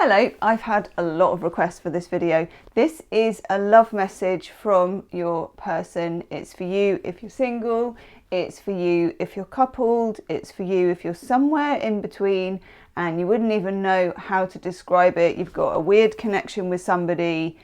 Hello, I've had a lot of requests for this video. This is a love message from your person. It's for you if you're single, it's for you if you're coupled, it's for you if you're somewhere in between and you wouldn't even know how to describe it. You've got a weird connection with somebody.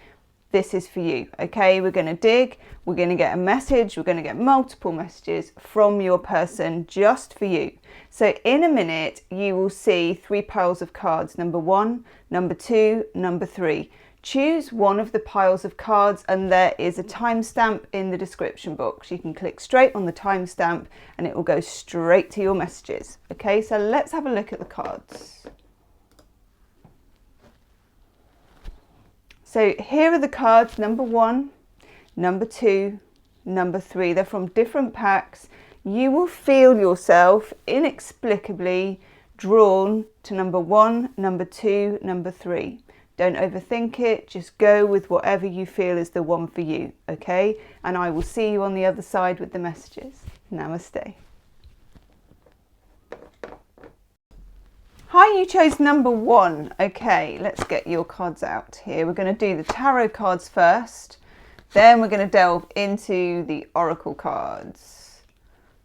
This is for you, okay? We're going to dig, we're going to get a message, we're going to get multiple messages from your person just for you. So in a minute, you will see 3 piles of cards, number 1, number 2, number 3. Choose one of the piles of cards and there is a timestamp in the description box. You can click straight on the timestamp and it will go straight to your messages. Okay, so let's have a look at the cards. So here are the cards, number 1, number 2, number 3. They're from different packs. You will feel yourself inexplicably drawn to number 1, number 2, number 3. Don't overthink it, just go with whatever you feel is the one for you, okay? And I will see you on the other side with the messages. Namaste. Hi, you chose number 1. Okay, let's get your cards out here. We're going to do the tarot cards first, then we're going to delve into the oracle cards.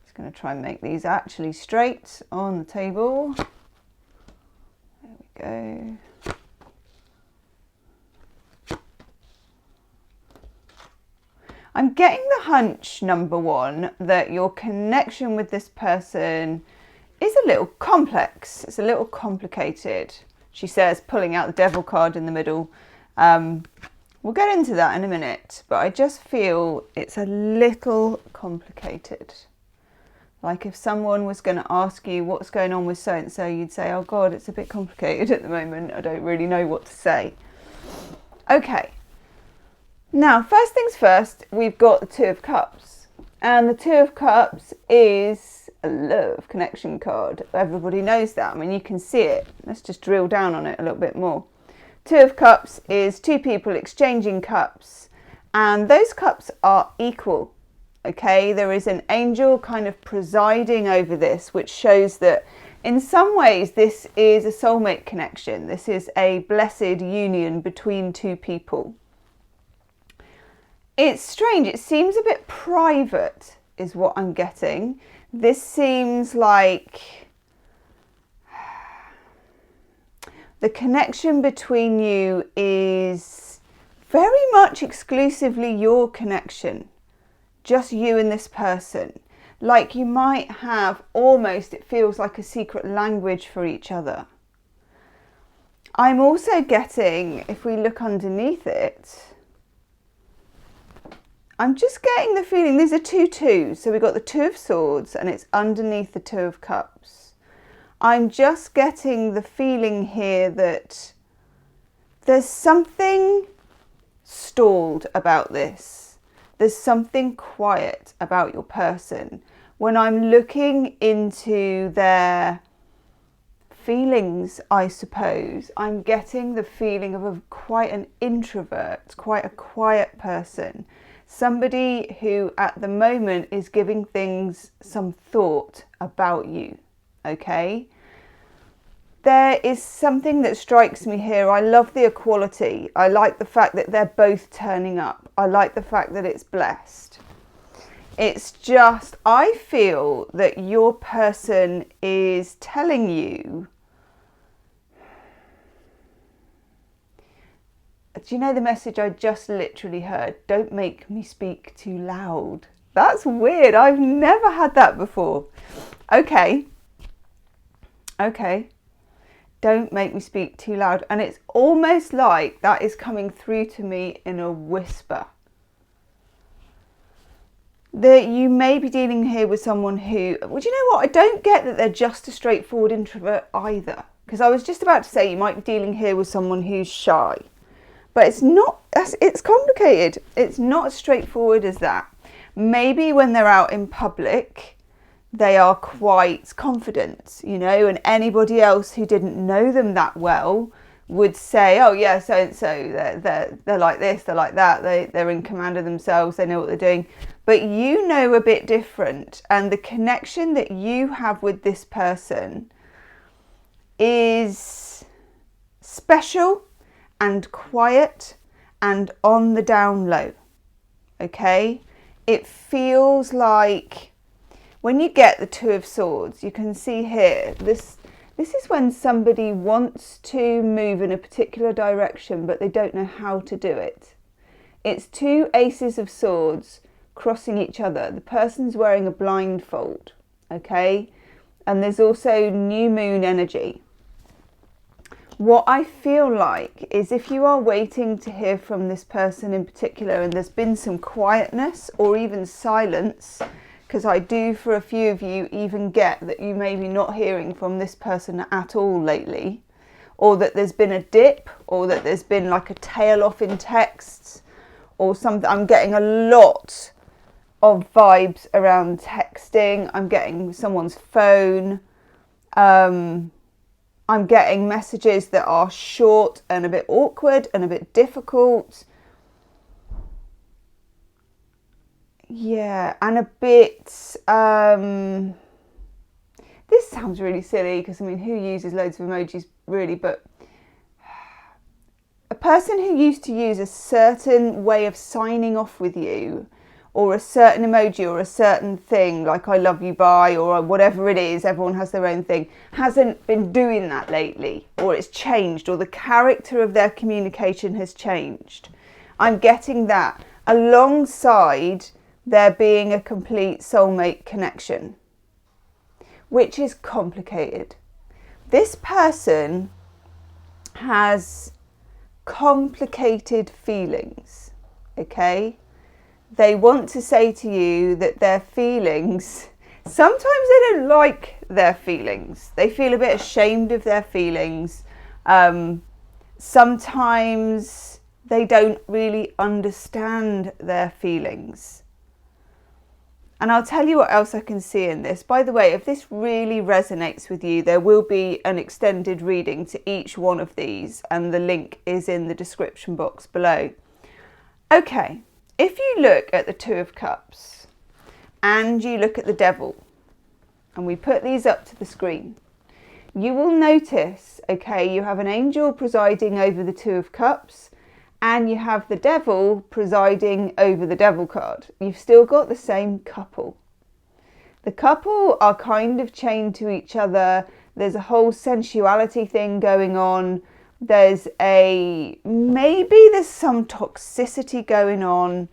Just going to try and make these actually straight on the table. There we go. I'm getting the hunch, number 1, that your connection with this person is a little complex. It's a little complicated. She says, pulling out the devil card in the middle. We'll get into that in a minute, but I just feel it's a little complicated. Like if someone was going to ask you what's going on with so-and-so, you'd say, oh God, it's a bit complicated at the moment. I don't really know what to say. Okay. Now, first things first, we've got the 2 of Cups. And the 2 of Cups is a love connection card. Everybody knows that. I mean, you can see it. Let's just drill down on it a little bit more. 2 of Cups is 2 people exchanging cups. And those cups are equal. Okay, there is an angel kind of presiding over this, which shows that in some ways this is a soulmate connection. This is a blessed union between 2 people. It's strange, it seems a bit private is what I'm getting. This seems like the connection between you is very much exclusively your connection. Just you and this person. Like you might have almost, it feels like a secret language for each other. I'm also getting, if we look underneath it, I'm just getting the feeling, these are 2 2s. So we've got the 2 of Swords and it's underneath the 2 of Cups. I'm just getting the feeling here that there's something stalled about this. There's something quiet about your person. When I'm looking into their feelings, I suppose, I'm getting the feeling of quite an introvert, quite a quiet person. Somebody who at the moment is giving things some thought about you, okay? There is something that strikes me here. I love the equality. I like the fact that they're both turning up. I like the fact that it's blessed. It's just, I feel that your person is telling you, do you know the message I just literally heard? Don't make me speak too loud. That's weird. I've never had that before. Okay. Okay. Don't make me speak too loud. And it's almost like that is coming through to me in a whisper. That you may be dealing here with someone who, well, do you know what? I don't get that they're just a straightforward introvert either. Because I was just about to say you might be dealing here with someone who's shy. But it's not, it's complicated. It's not as straightforward as that. Maybe when they're out in public, they are quite confident, you know, and anybody else who didn't know them that well would say, oh yeah, so-and-so, they're like this, they're like that, they're in command of themselves, they know what they're doing. But you know a bit different, and the connection that you have with this person is special and quiet and on the down low. Okay? It feels like when you get the Two of Swords, you can see here, this is when somebody wants to move in a particular direction, but they don't know how to do it. It's two Aces of Swords crossing each other. The person's wearing a blindfold, okay? And there's also new moon energy. What I feel like is if you are waiting to hear from this person in particular and there's been some quietness or even silence, because I do for a few of you even get that you may be not hearing from this person at all lately, or that there's been a dip, or that there's been like a tail off in texts or something. I'm getting a lot of vibes around texting. I'm getting someone's phone. I'm getting messages that are short and a bit awkward and a bit difficult. Yeah, and a bit, this sounds really silly because, I mean, who uses loads of emojis really, but a person who used to use a certain way of signing off with you, or a certain emoji or a certain thing, like I love you bye, or whatever it is, everyone has their own thing, hasn't been doing that lately, or it's changed, or the character of their communication has changed. I'm getting that alongside there being a complete soulmate connection, which is complicated. This person has complicated feelings, okay? They want to say to you that their feelings, sometimes they don't like their feelings. They feel a bit ashamed of their feelings. Sometimes they don't really understand their feelings. And I'll tell you what else I can see in this. By the way, if this really resonates with you, there will be an extended reading to each one of these, and the link is in the description box below. Okay. If you look at the Two of Cups and you look at the Devil, and we put these up to the screen, you will notice, okay, you have an angel presiding over the Two of Cups and you have the Devil presiding over the Devil card. You've still got the same couple. The couple are kind of chained to each other. There's a whole sensuality thing going on. There's maybe there's some toxicity going on.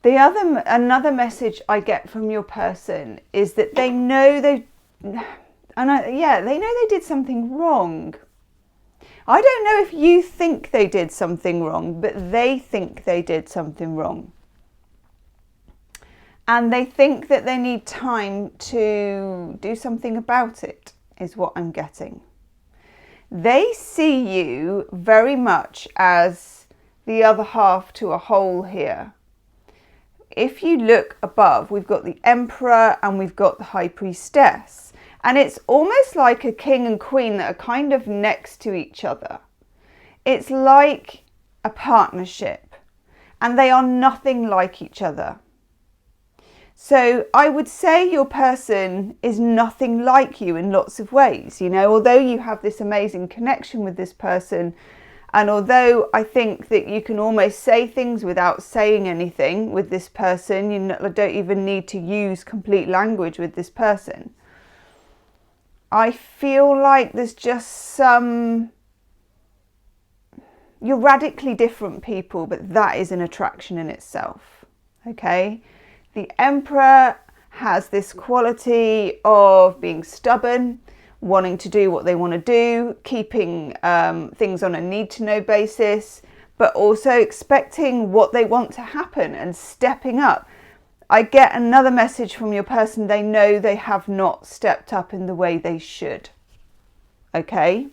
Another message I get from your person is that they know they know they did something wrong. I don't know if you think they did something wrong, but they think they did something wrong. And they think that they need time to do something about it, is what I'm getting. They see you very much as the other half to a whole here. If you look above, we've got the Emperor and we've got the High Priestess. And it's almost like a king and queen that are kind of next to each other. It's like a partnership, and they are nothing like each other. So I would say your person is nothing like you in lots of ways. You know, although you have this amazing connection with this person, and although I think that you can almost say things without saying anything with this person, you don't even need to use complete language with this person. I feel like there's just you're radically different people, but that is an attraction in itself, okay? The Emperor has this quality of being stubborn, wanting to do what they want to do, keeping things on a need-to-know basis, but also expecting what they want to happen and stepping up. I get another message from your person. They know they have not stepped up in the way they should. Okay?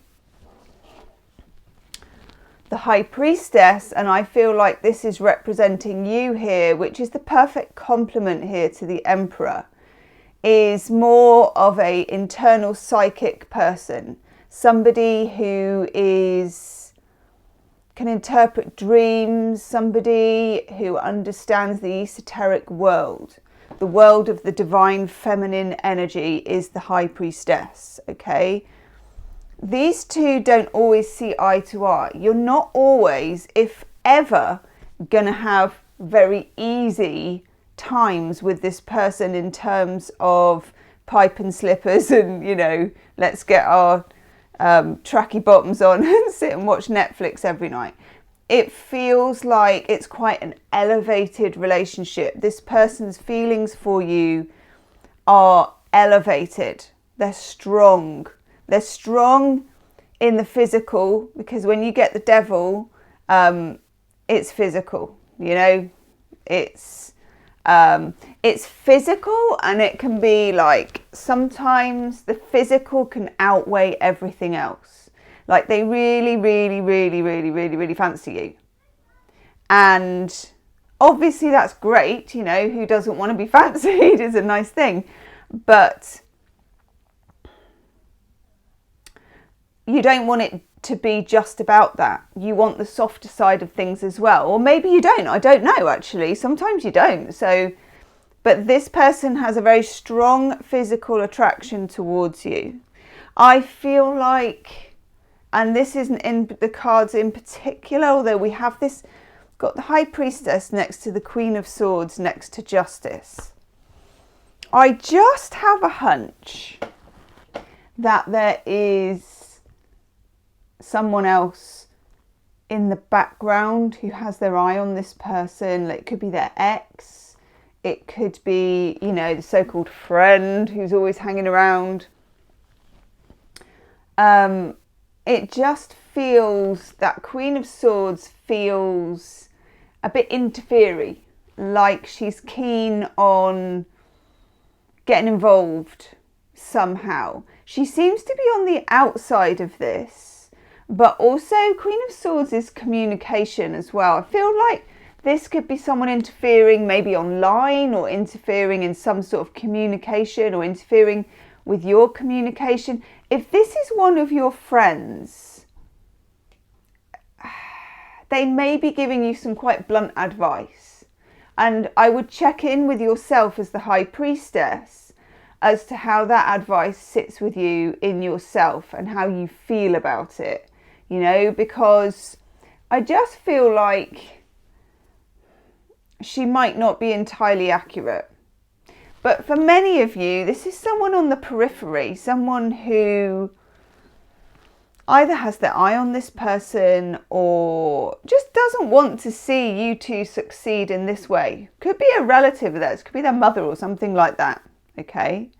The High Priestess, and I feel like this is representing you here, which is the perfect complement here to the Emperor, is more of an internal psychic person. Somebody who can interpret dreams, somebody who understands the esoteric world. The world of the divine feminine energy is the High Priestess, okay? these two don't always see eye to eye. You're not always, if ever, going to have very easy times with this person in terms of pipe and slippers and, you know, let's get our tracky bottoms on and sit and watch Netflix every night. It feels like it's quite an elevated relationship. This person's feelings for you are elevated. They're strong. They're strong in the physical, because when you get the devil, it's physical, you know, it's physical, and it can be like, sometimes the physical can outweigh everything else. Like they really, really, really, really, really, really fancy you. And obviously that's great, you know, who doesn't want to be fancied is a nice thing. But you don't want it to be just about that. You want the softer side of things as well. Or maybe you don't. I don't know, actually. Sometimes you don't. So, but this person has a very strong physical attraction towards you. I feel like, and this isn't in the cards in particular, although we have this, got the High Priestess next to the Queen of Swords next to Justice. I just have a hunch that there is someone else in the background who has their eye on this person. It could be their ex. It could be, you know, the so-called friend who's always hanging around. It just feels, that Queen of Swords feels a bit interfering, like she's keen on getting involved somehow. She seems to be on the outside of this, but also Queen of Swords is communication as well. I feel like this could be someone interfering maybe online, or interfering in some sort of communication, or interfering with your communication. If this is one of your friends, they may be giving you some quite blunt advice. And I would check in with yourself as the High Priestess as to how that advice sits with you in yourself and how you feel about it, you know, because I just feel like she might not be entirely accurate. But for many of you, this is someone on the periphery, someone who either has their eye on this person or just doesn't want to see you two succeed in this way. Could be a relative of theirs, could be their mother or something like that, okay?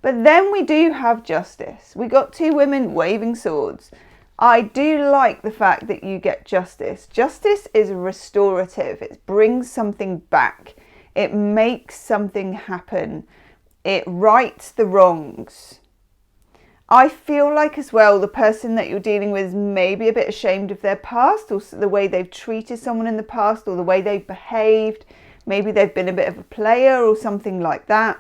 But then we do have Justice. We got two women waving swords. I do like the fact that you get Justice. Justice is restorative. It brings something back. It makes something happen. It rights the wrongs. I feel like as well, the person that you're dealing with is maybe a bit ashamed of their past, or the way they've treated someone in the past, or the way they've behaved. Maybe they've been a bit of a player or something like that.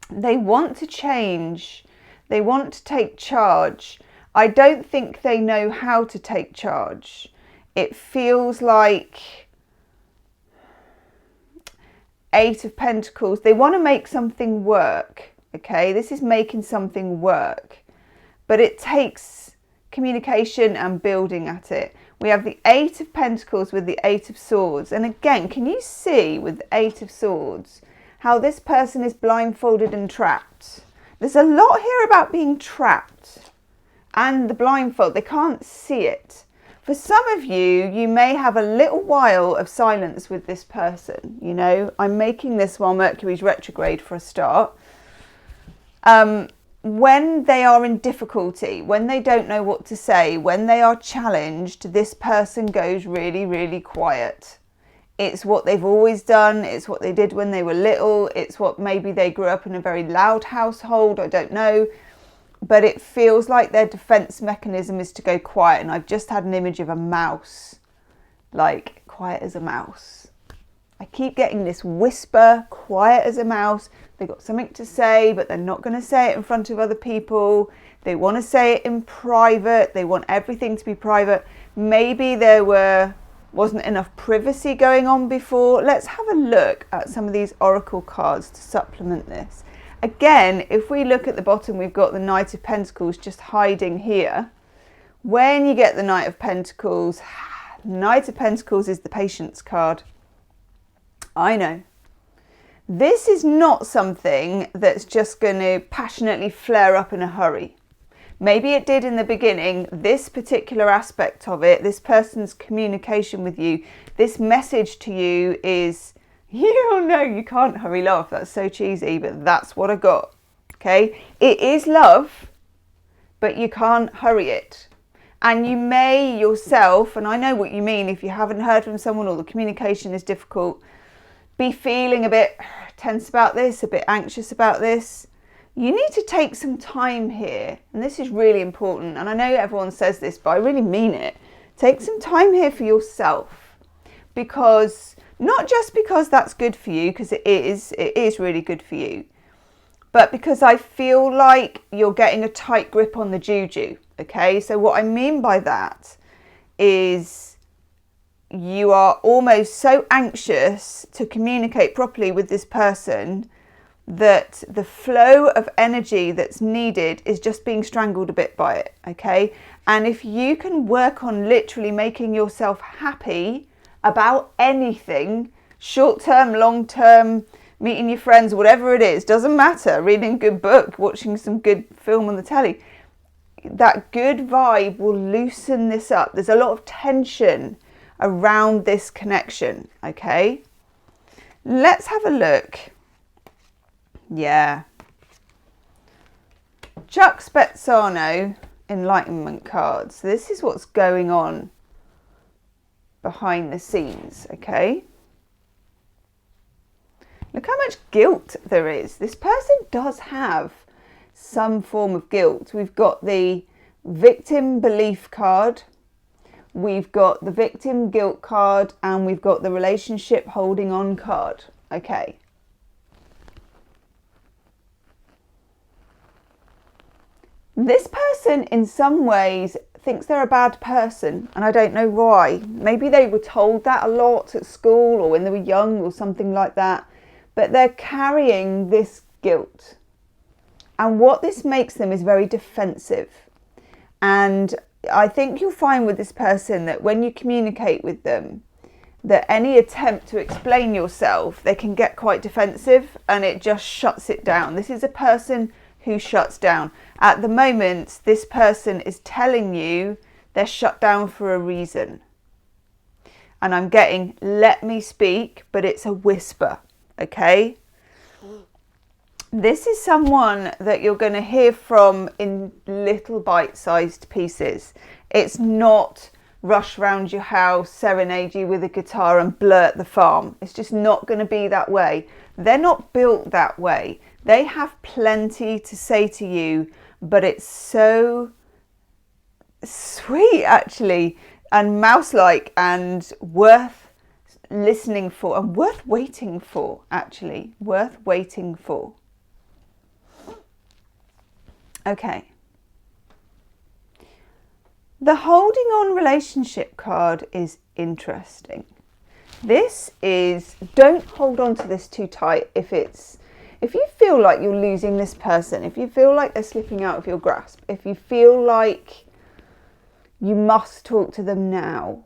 They want to change. They want to take charge. I don't think they know how to take charge. It feels like Eight of Pentacles. They want to make something work. Okay, this is making something work, but it takes communication and building at it. We have the Eight of Pentacles with the Eight of Swords. And again, can you see with the Eight of Swords how this person is blindfolded and trapped? There's a lot here about being trapped and the blindfold. They can't see it. For some of you, you may have a little while of silence with this person. You know, I'm making this while Mercury's retrograde for a start. When they are in difficulty, when they don't know what to say, when they are challenged, this person goes really, really quiet. It's what they've always done. It's what they did when they were little. It's what maybe they grew up in a very loud household. I don't know. But it feels like their defense mechanism is to go quiet. And I've just had an image of a mouse, like quiet as a mouse. I keep getting this whisper, quiet as a mouse. They've got something to say, but they're not going to say it in front of other people. They want to say it in private. They want everything to be private. Maybe there wasn't enough privacy going on before. Let's have a look at some of these oracle cards to supplement this. Again, if we look at the bottom, we've got the Knight of Pentacles just hiding here. When you get the Knight of Pentacles is the Patience card. I know. This is not something that's just going to passionately flare up in a hurry. Maybe it did in the beginning. This particular aspect of it, this person's communication with you, this message to you is, you know, you can't hurry love. That's so cheesy, but that's what I got. Okay? It is love, but you can't hurry it. And you may yourself, and I know what you mean if you haven't heard from someone or the communication is difficult, be feeling a bit tense about this, a bit anxious about this. You need to take some time here, and this is really important, and I know everyone says this, but I really mean it. Take some time here for yourself, because not just because that's good for you, because it is really good for you, but because I feel like you're getting a tight grip on the juju, okay? So what I mean by that is you are almost so anxious to communicate properly with this person that the flow of energy that's needed is just being strangled a bit by it, okay? And if you can work on literally making yourself happy about anything, short-term, long-term, meeting your friends, whatever it is, doesn't matter, reading a good book, watching some good film on the telly, that good vibe will loosen this up. There's a lot of tension around this connection, okay? Let's have a look. Yeah. Chuck Spezzano, Enlightenment cards. This is what's going on behind the scenes, okay? Look how much guilt there is. This person does have some form of guilt. We've got the victim belief card, we've got the victim guilt card, and we've got the relationship holding on card. Okay. This person in some ways thinks they're a bad person, and I don't know why. Maybe they were told that a lot at school or when they were young or something like that. But they're carrying this guilt. And what this makes them is very defensive. And I think you'll find with this person that when you communicate with them, that any attempt to explain yourself, they can get quite defensive and it just shuts it down. This is a person who shuts down. At the moment, this person is telling you they're shut down for a reason. And I'm getting, let me speak, but it's a whisper. Okay, this is someone that you're going to hear from in little bite-sized pieces. It's not rush round your house, serenade you with a guitar and blurt the farm. It's just not going to be that way. They're not built that way. They have plenty to say to you, but it's so sweet actually, and mouse-like, and worth listening for, and worth waiting for, actually. Worth waiting for. Okay. The holding on relationship card is interesting. This is, don't hold on to this too tight if you feel like you're losing this person, if you feel like they're slipping out of your grasp, if you feel like you must talk to them now,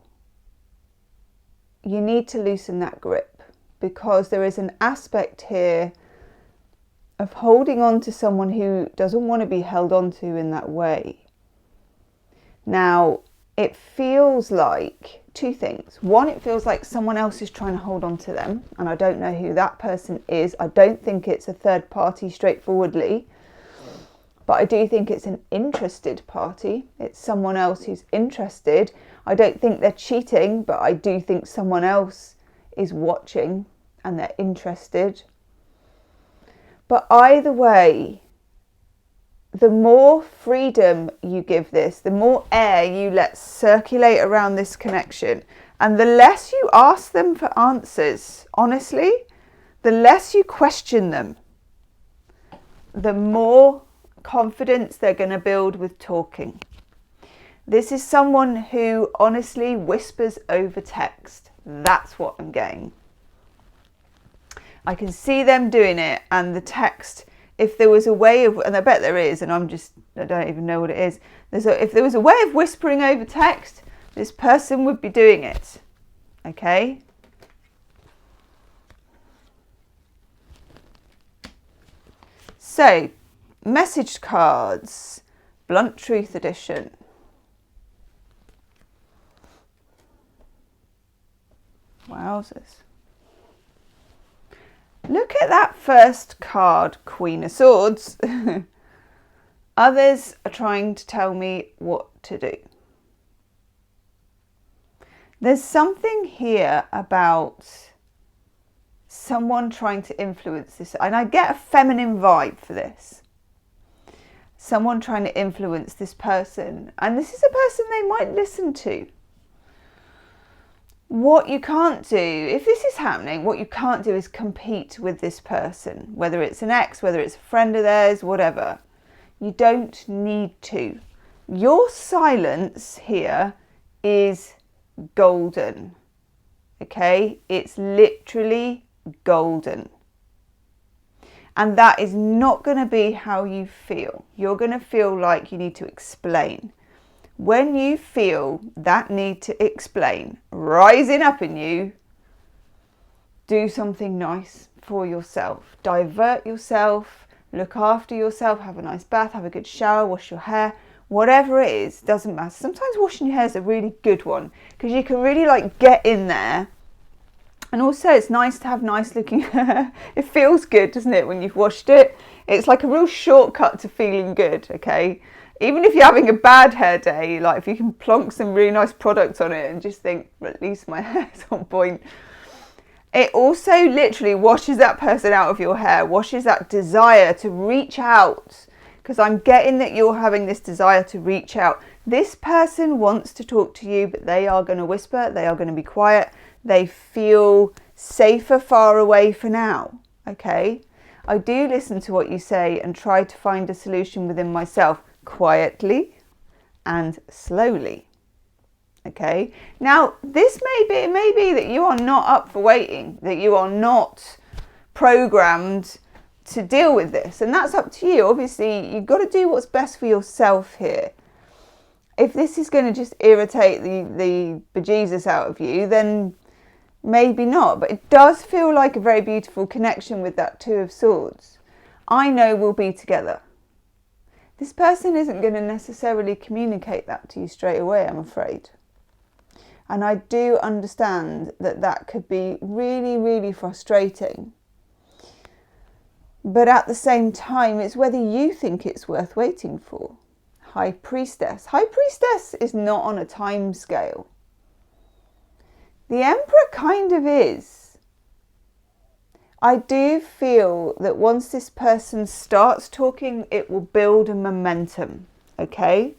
you need to loosen that grip, because there is an aspect here of holding on to someone who doesn't want to be held on to in that way. Now, it feels like two things. One, it feels like someone else is trying to hold on to them, and I don't know who that person is. I don't think it's a third party straightforwardly, but I do think it's an interested party. It's someone else who's interested. I don't think they're cheating, but I do think someone else is watching and they're interested. But either way, the more freedom you give this, the more air you let circulate around this connection, and the less you ask them for answers, honestly, the less you question them, the more confidence they're going to build with talking. This is someone who honestly whispers over text. That's what I'm getting. I can see them doing it, and the text if there was a way of, and I bet there is, and I don't even know what it is. If there was a way of whispering over text, this person would be doing it. Okay? So, message cards, Blunt Truth Edition. Wowzers. Look at that first card, Queen of Swords. Others are trying to tell me what to do. There's something here about someone trying to influence this. And I get a feminine vibe for this. Someone trying to influence this person. And this is a person they might listen to. What you can't do, if this is happening, what you can't do is compete with this person. Whether it's an ex, whether it's a friend of theirs, whatever. You don't need to. Your silence here is golden. Okay? It's literally golden. And that is not going to be how you feel. You're going to feel like you need to explain. When you feel that need to explain rising up in you, do something nice for yourself. Divert yourself, look after yourself, have a nice bath, have a good shower, wash your hair, whatever it is, doesn't matter. Sometimes washing your hair is a really good one because you can really like get in there. And also it's nice to have nice looking hair. It feels good, doesn't it, when you've washed it? It's like a real shortcut to feeling good, okay? Even if you're having a bad hair day, like if you can plonk some really nice products on it and just think, at least my hair's on point. It also literally washes that person out of your hair, washes that desire to reach out. Because I'm getting that you're having this desire to reach out. This person wants to talk to you, but they are going to whisper, they are going to be quiet. They feel safer far away for now, okay? I do listen to what you say and try to find a solution within myself. Quietly and slowly. Okay. Now, it may be that you are not up for waiting, that you are not programmed to deal with this, and that's up to you. Obviously, you've got to do what's best for yourself here. If this is going to just irritate the bejesus out of you, then maybe not. But it does feel like a very beautiful connection with that Two of Swords. I know we'll be together. This person isn't going to necessarily communicate that to you straight away, I'm afraid. And I do understand that that could be really, really frustrating. But at the same time, it's whether you think it's worth waiting for. High Priestess. High Priestess is not on a time scale. The Emperor kind of is. I do feel that once this person starts talking, it will build a momentum, okay?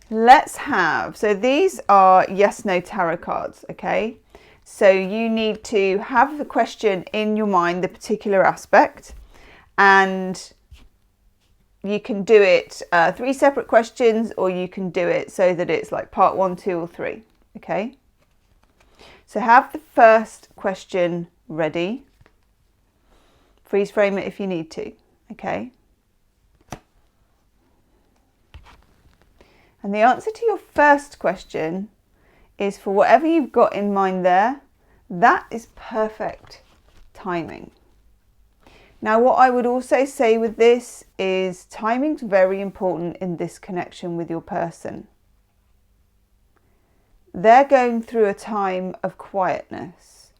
So these are yes/no tarot cards, okay? So you need to have the question in your mind, the particular aspect, and you can do it 3 separate questions, or you can do it so that it's like part 1, 2, or 3, okay? So have the first question ready. Freeze frame it if you need to, okay? And the answer to your first question is for whatever you've got in mind there, that is perfect timing. Now, what I would also say with this is timing's very important in this connection with your person. They're going through a time of quietness.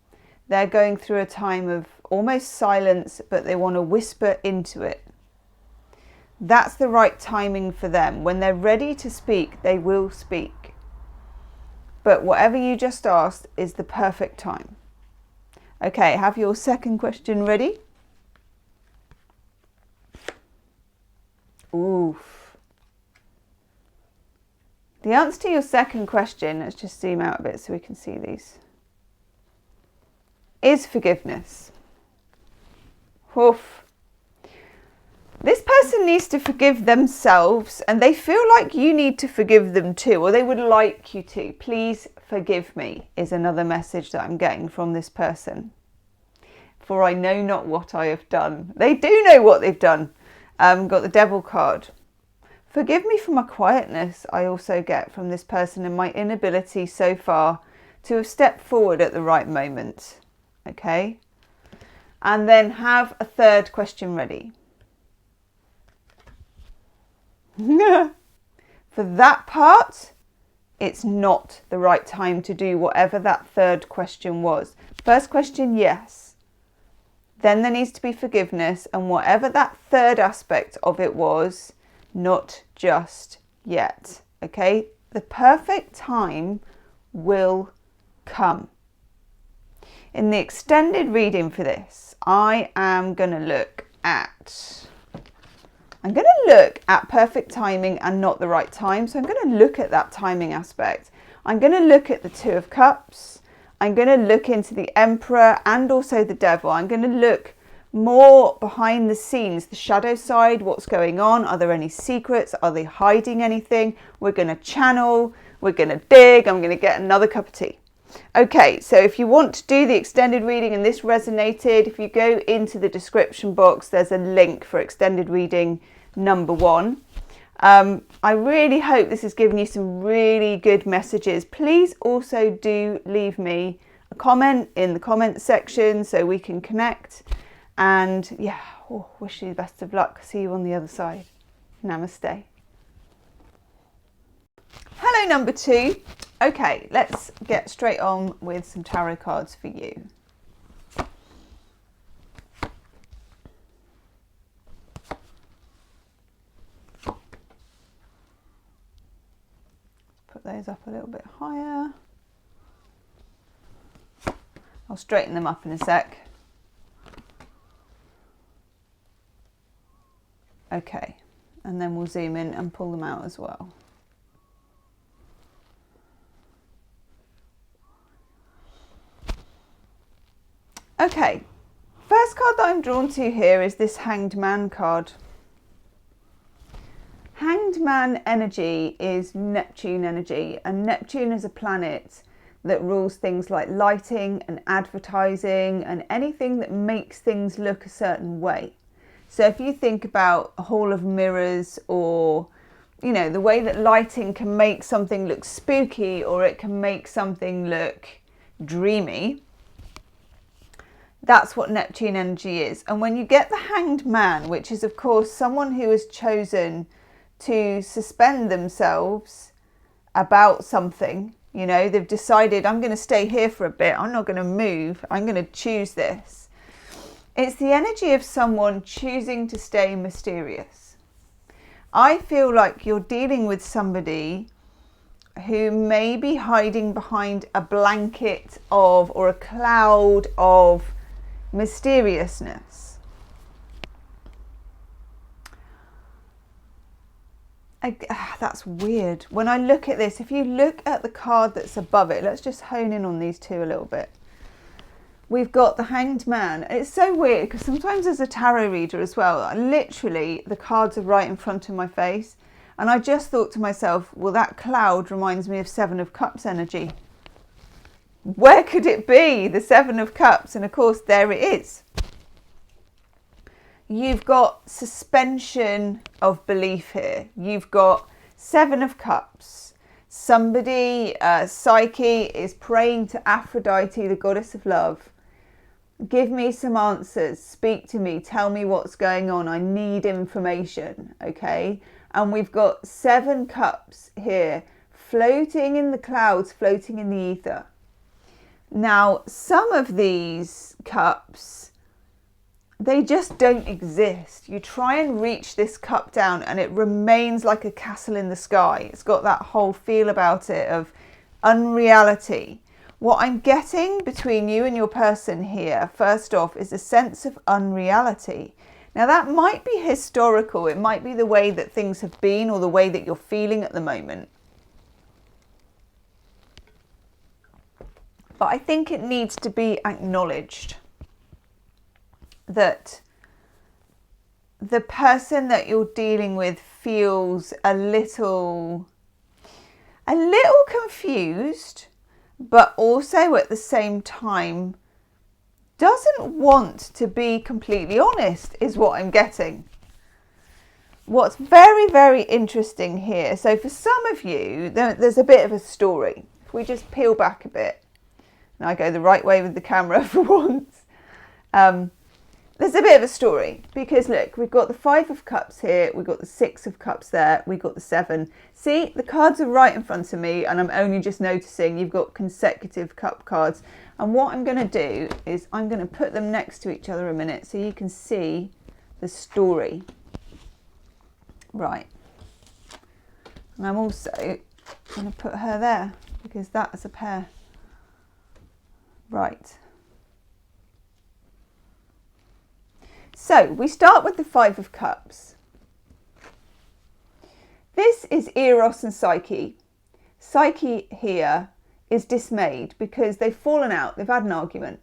They're going through a time of almost silence, but they want to whisper into it. That's the right timing for them. When they're ready to speak, they will speak. But whatever you just asked is the perfect time. Okay, have your second question ready? Oof. The answer to your second question, let's just zoom out a bit so we can see these, is forgiveness. Oof. This person needs to forgive themselves, and they feel like you need to forgive them too, or they would like you to. Please forgive me is another message that I'm getting from this person. for I know not what I have done. They do know what they've done. Got the Devil card. Forgive me for my quietness I also get from this person and my inability so far to have stepped forward at the right moment. Okay? And then have a third question ready. For that part, it's not the right time to do whatever that third question was. First question, yes. Then there needs to be forgiveness, and whatever that third aspect of it was, not just yet. Okay? The perfect time will come. In the extended reading for this, I am going to look at perfect timing and not the right time. So I'm going to look at that timing aspect. I'm going to look at the Two of Cups. I'm going to look into the Emperor and also the Devil. I'm going to look more behind the scenes, the shadow side, what's going on. Are there any secrets? Are they hiding anything? We're going to channel. We're going to dig. I'm going to get another cup of tea. Okay, so if you want to do the extended reading and this resonated, if you go into the description box, there's a link for extended reading number 1. I really hope this has given you some really good messages. Please also do leave me a comment in the comment section so we can connect. And yeah, wish you the best of luck. See you on the other side. Namaste. Hello, number 2. Okay, let's get straight on with some tarot cards for you. Put those up a little bit higher. I'll straighten them up in a sec. Okay, and then we'll zoom in and pull them out as well. Okay, first card that I'm drawn to here is this Hanged Man card. Hanged Man energy is Neptune energy, and Neptune is a planet that rules things like lighting and advertising and anything that makes things look a certain way. So if you think about a hall of mirrors, or, you know, the way that lighting can make something look spooky or it can make something look dreamy, that's what Neptune energy is. And when you get the Hanged Man, which is of course someone who has chosen to suspend themselves about something, you know, they've decided, I'm going to stay here for a bit, I'm not going to move, I'm going to choose this. It's the energy of someone choosing to stay mysterious. I feel like you're dealing with somebody who may be hiding behind a blanket of, or a cloud of mysteriousness. That's weird. When I look at this, if you look at the card that's above it, let's just hone in on these two a little bit. We've got the Hanged Man. It's so weird because sometimes as a tarot reader as well, literally the cards are right in front of my face. And I just thought to myself, well, that cloud reminds me of Seven of Cups energy. Where could it be? The Seven of Cups. And of course, there it is. You've got suspension of belief here. You've got Seven of Cups. Somebody, Psyche, is praying to Aphrodite, the goddess of love. Give me some answers. Speak to me. Tell me what's going on. I need information. Okay. And we've got 7 cups here floating in the clouds, floating in the ether. Now, some of these cups, they just don't exist. You try and reach this cup down and it remains like a castle in the sky. It's got that whole feel about it of unreality. What I'm getting between you and your person here, first off, is a sense of unreality. Now that might be historical. It might be the way that things have been or the way that you're feeling at the moment. But I think it needs to be acknowledged that the person that you're dealing with feels a little confused, but also at the same time doesn't want to be completely honest, is what I'm getting. What's very, very interesting here, so for some of you, there's a bit of a story. If we just peel back a bit, and I go the right way with the camera for once. There's a bit of a story, because look, we've got the 5 of Cups here, we've got the 6 of Cups there, we've got the 7. See, the cards are right in front of me, and I'm only just noticing you've got consecutive cup cards. And what I'm going to do is I'm going to put them next to each other a minute so you can see the story. Right. And I'm also going to put her there, because that's a pair. Right. So we start with the 5 of Cups. This is Eros and Psyche. Psyche here is dismayed because they've fallen out, they've had an argument.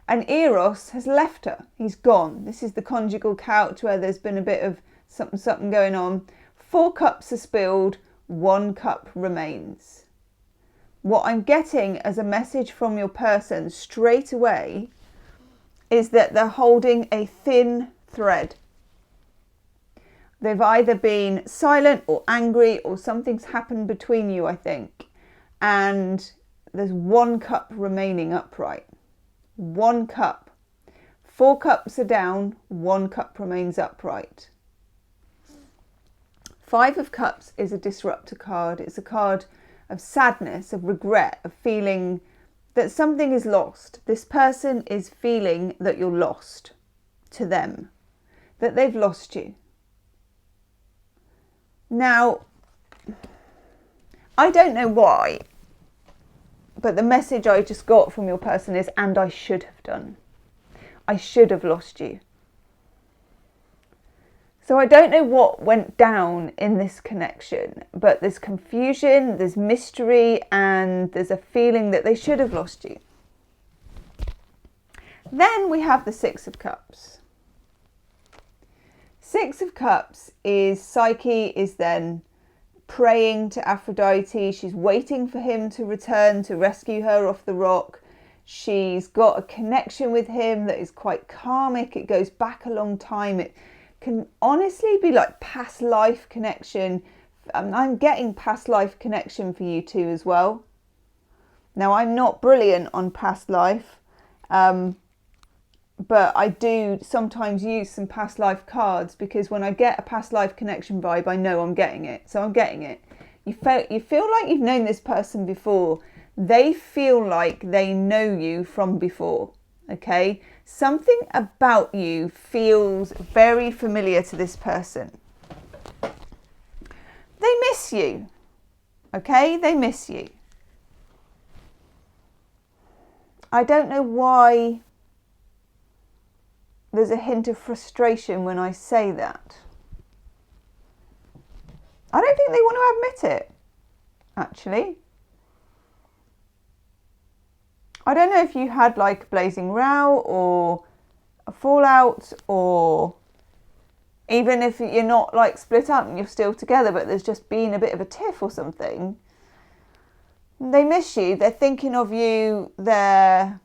And Eros has left her, he's gone. This is the conjugal couch where there's been a bit of something going on. 4 cups are spilled, 1 cup remains. What I'm getting as a message from your person straight away is that they're holding a thin thread. They've either been silent or angry, or something's happened between you, I think. And there's 1 cup remaining upright. 1 cup. 4 cups are down, 1 cup remains upright. 5 of Cups is a disruptor card. It's a card of sadness, of regret, of feeling that something is lost. This person is feeling that you're lost to them, that they've lost you. Now, I don't know why, but the message I just got from your person is, and I should have done. I should have lost you. So I don't know what went down in this connection, but there's confusion, there's mystery, and there's a feeling that they should have lost you. Then we have the 6 of Cups. 6 of Cups is Psyche is then praying to Aphrodite. She's waiting for him to return to rescue her off the rock. She's got a connection with him that is quite karmic. It goes back a long time. It can honestly be like past life connection. I'm getting past life connection for you too as well. Now, I'm not brilliant on past life, but I do sometimes use some past life cards, because when I get a past life connection vibe, I know I'm getting it. So I'm getting it. You feel like you've known this person before. They feel like they know you from before. Okay? Something about you feels very familiar to this person. They miss you. Okay? They miss you. I don't know why there's a hint of frustration when I say that. I don't think they want to admit it, actually. I don't know if you had like a blazing row or a fallout, or even if you're not like split up and you're still together, but there's just been a bit of a tiff or something. They miss you. They're thinking of you. They're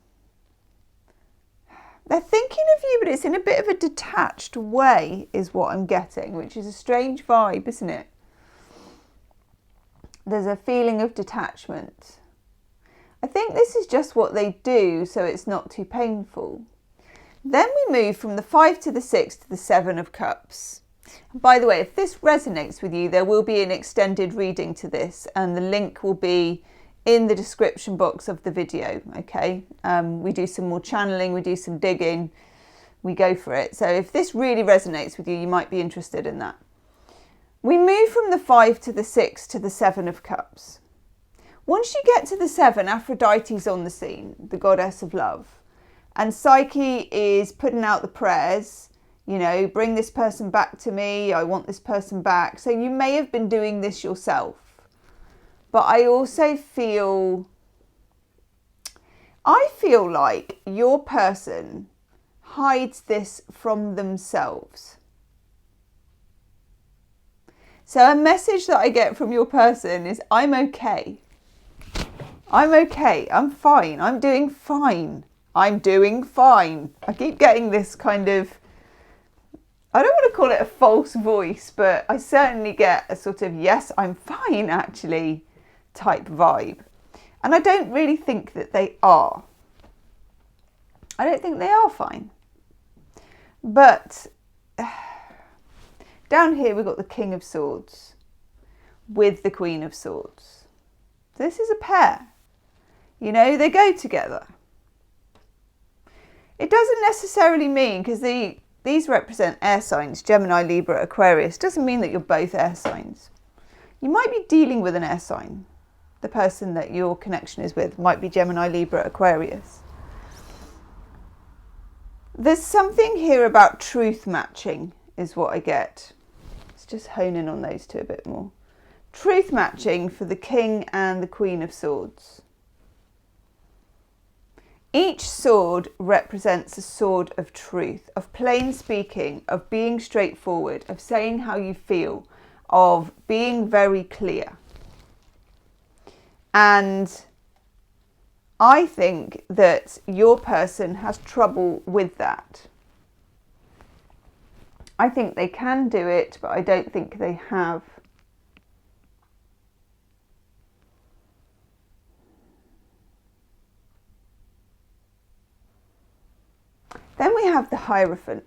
thinking of you, but it's in a bit of a detached way is what I'm getting, which is a strange vibe, isn't it? There's a feeling of detachment. I think this is just what they do, so it's not too painful. Then we move from the 5 to the 6 to the 7 of Cups. And by the way, if this resonates with you, there will be an extended reading to this, and the link will be in the description box of the video, okay? We do some more channeling, we do some digging, we go for it. So if this really resonates with you, you might be interested in that. We move from the 5 to the 6 to the 7 of Cups. Once you get to the 7, Aphrodite's on the scene, the goddess of love. And Psyche is putting out the prayers, you know, bring this person back to me, I want this person back. So you may have been doing this yourself. But I also feel like your person hides this from themselves. So a message that I get from your person is, I'm okay. I'm okay. I'm fine. I'm doing fine. I'm doing fine. I keep getting this kind of, I don't want to call it a false voice, but I certainly get a sort of, yes, I'm fine actually type vibe. And I don't really think that they are. I don't think they are fine. But down here we've got the King of Swords with the Queen of Swords. So this is a pair. You know, they go together. It doesn't necessarily mean, because these represent air signs, Gemini, Libra, Aquarius, doesn't mean that you're both air signs. You might be dealing with an air sign. The person that your connection is with might be Gemini, Libra, Aquarius. There's something here about truth matching is what I get. Let's just hone in on those two a bit more. Truth matching for the King and the Queen of Swords. Each sword represents a sword of truth, of plain speaking, of being straightforward, of saying how you feel, of being very clear. And I think that your person has trouble with that. I think they can do it, but I don't think they have. Then we have the Hierophant.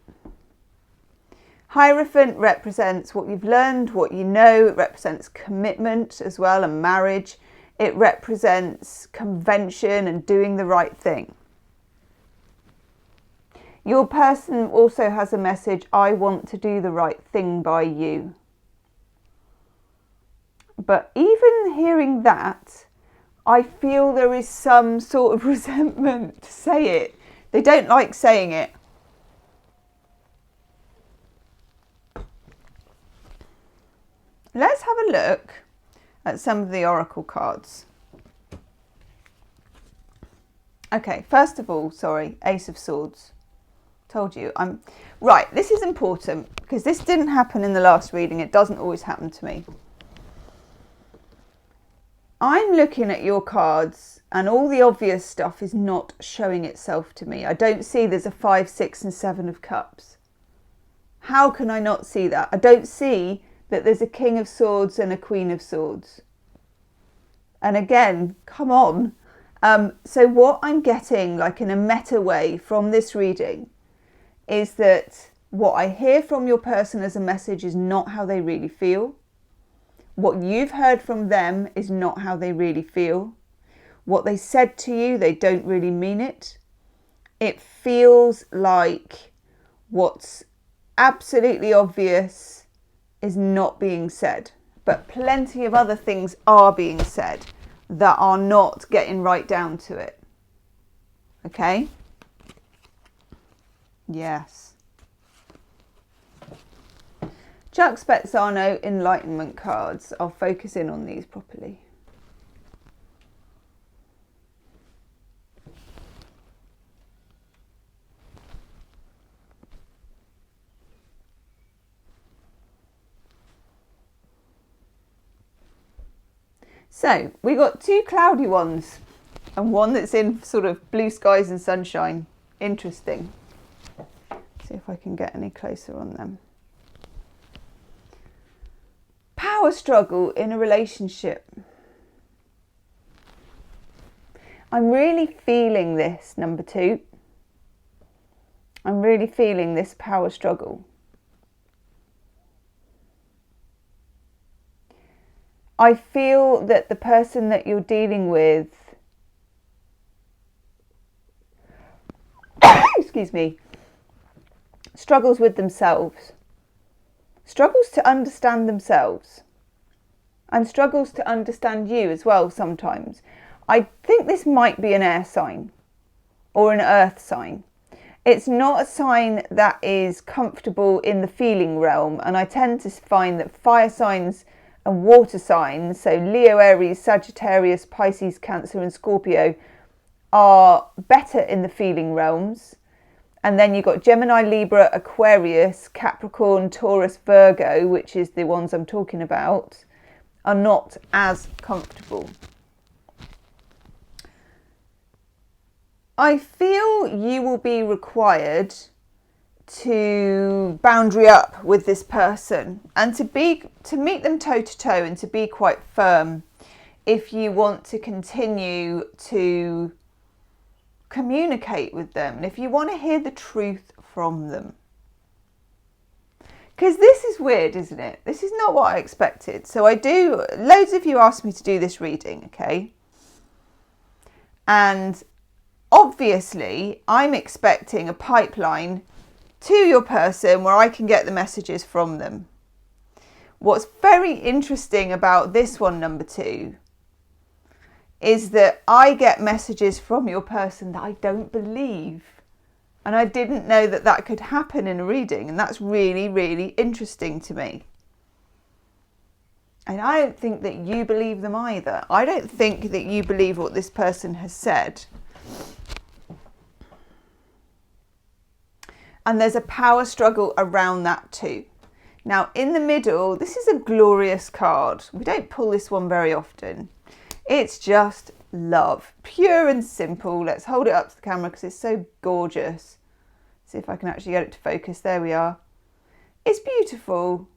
Hierophant represents what you've learned, what you know. It represents commitment as well and marriage. It represents convention and doing the right thing. Your person also has a message, I want to do the right thing by you. But even hearing that, I feel there is some sort of resentment to say it. They don't like saying it. Let's have a look at some of the oracle cards. Okay, first of all, Ace of Swords. Told you, right, this is important because this didn't happen in the last reading. It doesn't always happen to me. I'm looking at your cards and all the obvious stuff is not showing itself to me. I don't see there's a 5, 6 and 7 of Cups. How can I not see that? I don't see that there's a King of Swords and a Queen of Swords. And again, come on. So what I'm getting, like in a meta way from this reading, is that what I hear from your person as a message is not how they really feel. What you've heard from them is not how they really feel. What they said to you, they don't really mean it. It feels like what's absolutely obvious is not being said, but plenty of other things are being said that are not getting right down to it. Okay? Yes. Chuck Spezzano Enlightenment cards. I'll focus in on these properly. So we got 2 cloudy ones and one that's in sort of blue skies and sunshine. Interesting. See if I can get any closer on them. Power struggle in a relationship. I'm really feeling this, number 2. I'm really feeling this power struggle. I feel that the person that you're dealing with, excuse me, struggles with themselves, struggles to understand themselves, and struggles to understand you as well sometimes. I think this might be an air sign or an earth sign. It's not a sign that is comfortable in the feeling realm, and I tend to find that fire signs and water signs, so Leo, Aries, Sagittarius, Pisces, Cancer and Scorpio, are better in the feeling realms. And then you've got Gemini, Libra, Aquarius, Capricorn, Taurus, Virgo, which is the ones I'm talking about, are not as comfortable. I feel you will be required to boundary up with this person and to meet them toe to toe and to be quite firm if you want to continue to communicate with them and if you want to hear the truth from them. Because this is weird, isn't it? This is not what I expected. So loads of you asked me to do this reading, okay? And obviously I'm expecting a pipeline to your person where I can get the messages from them. What's very interesting about this one, number 2, is that I get messages from your person that I don't believe. And I didn't know that that could happen in a reading. And that's really, really interesting to me. And I don't think that you believe them either. I don't think that you believe what this person has said. And there's a power struggle around that too. Now, in the middle, this is a glorious card. We don't pull this one very often. It's just love, pure and simple. Let's hold it up to the camera because it's so gorgeous. See if I can actually get it to focus. There we are. It's beautiful.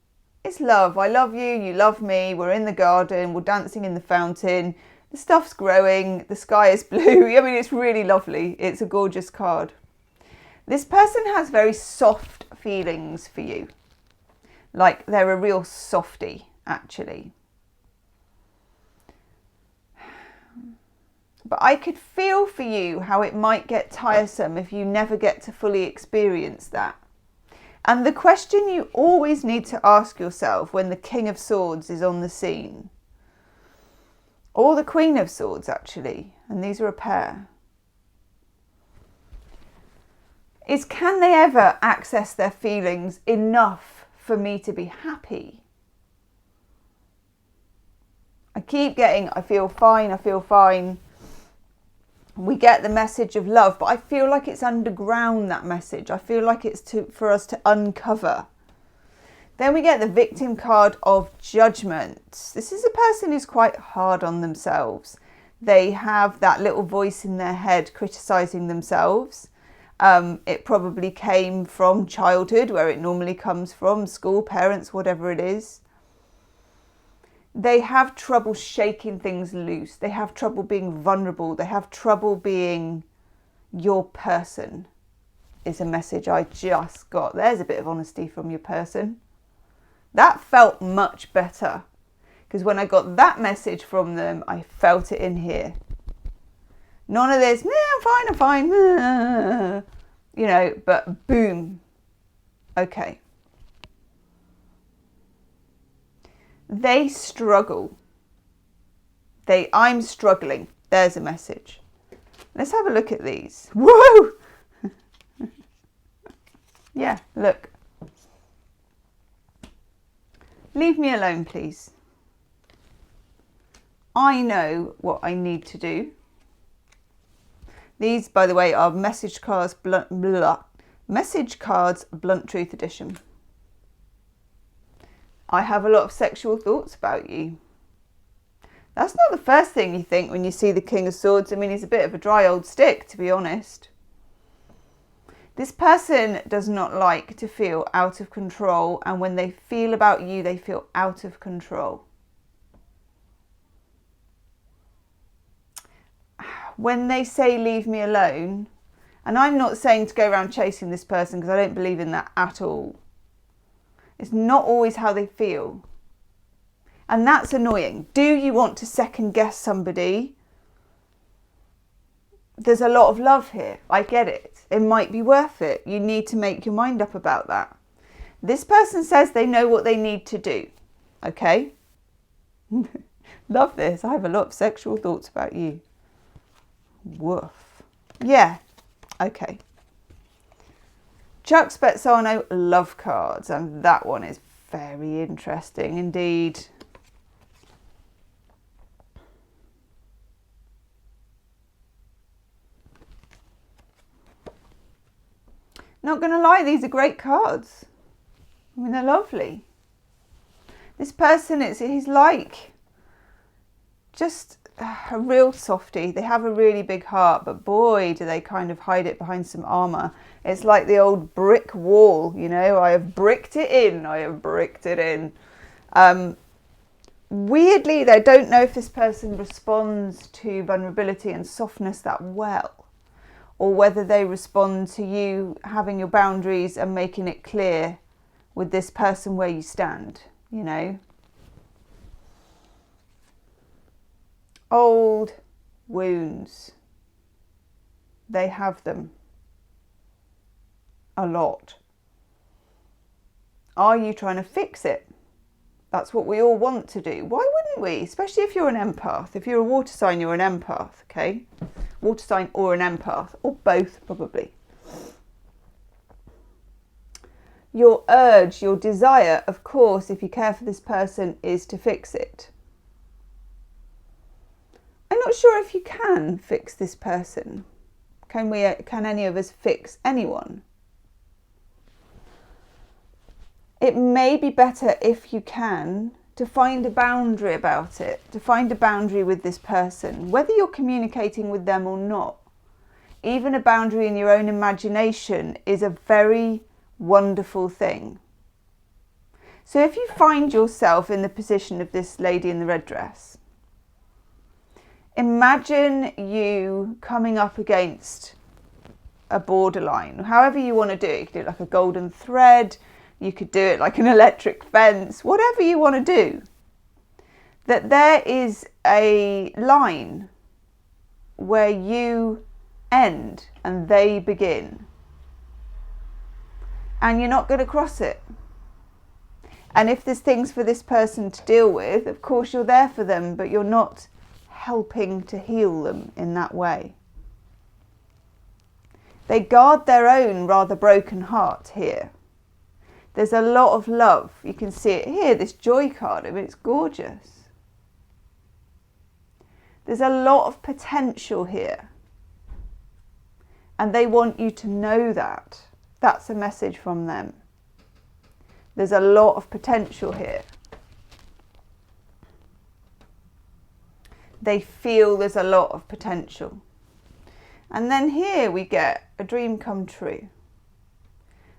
It's love. I love you. You love me. We're in the garden. We're dancing in the fountain. The stuff's growing. The sky is blue. I mean, it's really lovely. It's a gorgeous card. This person has very soft feelings for you. Like they're a real softie, actually. But I could feel for you how it might get tiresome if you never get to fully experience that. And the question you always need to ask yourself when the King of Swords is on the scene, or the Queen of Swords actually, and these are a pair, is can they ever access their feelings enough for me to be happy? I keep getting, I feel fine, I feel fine. We get the message of love, but I feel like it's underground, that message. I feel like it's for us to uncover. Then we get the victim card of Judgment. This is a person who's quite hard on themselves. They have that little voice in their head criticising themselves. It probably came from childhood, where it normally comes from, school, parents, whatever it is. They have trouble shaking things loose. They have trouble being vulnerable. They have trouble being your person, is a message I just got. There's a bit of honesty from your person. That felt much better, because when I got that message from them, I felt it in here. None of this, I'm fine, you know, but boom. Okay. They struggle. I'm struggling. There's a message. Let's have a look at these. Whoa! Yeah, look. Leave me alone, please. I know what I need to do. These, by the way, are message cards, blunt truth edition. I have a lot of sexual thoughts about you. That's not the first thing you think when you see the King of Swords. I mean, he's a bit of a dry old stick, to be honest. This person does not like to feel out of control, and when they feel about you, they feel out of control. When they say leave me alone, and I'm not saying to go around chasing this person because I don't believe in that at all. It's not always how they feel. And that's annoying. Do you want to second guess somebody? There's a lot of love here. I get it. It might be worth it. You need to make your mind up about that. This person says they know what they need to do. Okay? Love this. I have a lot of sexual thoughts about you. Woof. Yeah. Okay. Chuck Spezzano love cards, and that one is very interesting indeed. Not going to lie, these are great cards. I mean, they're lovely. This person, he's like just a real softie. They have a really big heart, but boy, do they kind of hide it behind some armour. It's like the old brick wall, you know, I have bricked it in, I have bricked it in. Weirdly, they don't know if this person responds to vulnerability and softness that well, or whether they respond to you having your boundaries and making it clear with this person where you stand, you know. Old wounds. They have them. A lot. Are you trying to fix it? That's what we all want to do. Why wouldn't we? Especially if you're an empath. If you're a water sign, you're an empath, okay? Water sign or an empath, or both probably. Your urge, your desire, of course, if you care for this person, is to fix it. I'm not sure if you can fix this person. Can any of us fix anyone? It may be better, if you can, to find a boundary about it, to find a boundary with this person, whether you're communicating with them or not. Even a boundary in your own imagination is a very wonderful thing. So if you find yourself in the position of this lady in the red dress, imagine you coming up against a borderline, however you want to do it. You could do it like a golden thread, you could do it like an electric fence, whatever you want to do. That there is a line where you end and they begin. And you're not going to cross it. And if there's things for this person to deal with, of course you're there for them, but you're not helping to heal them in that way. They guard their own rather broken heart here. There's a lot of love. You can see it here, this joy card. I mean, it's gorgeous. There's a lot of potential here. And they want you to know that. That's a message from them. There's a lot of potential here. They feel there's a lot of potential. And then here we get a dream come true.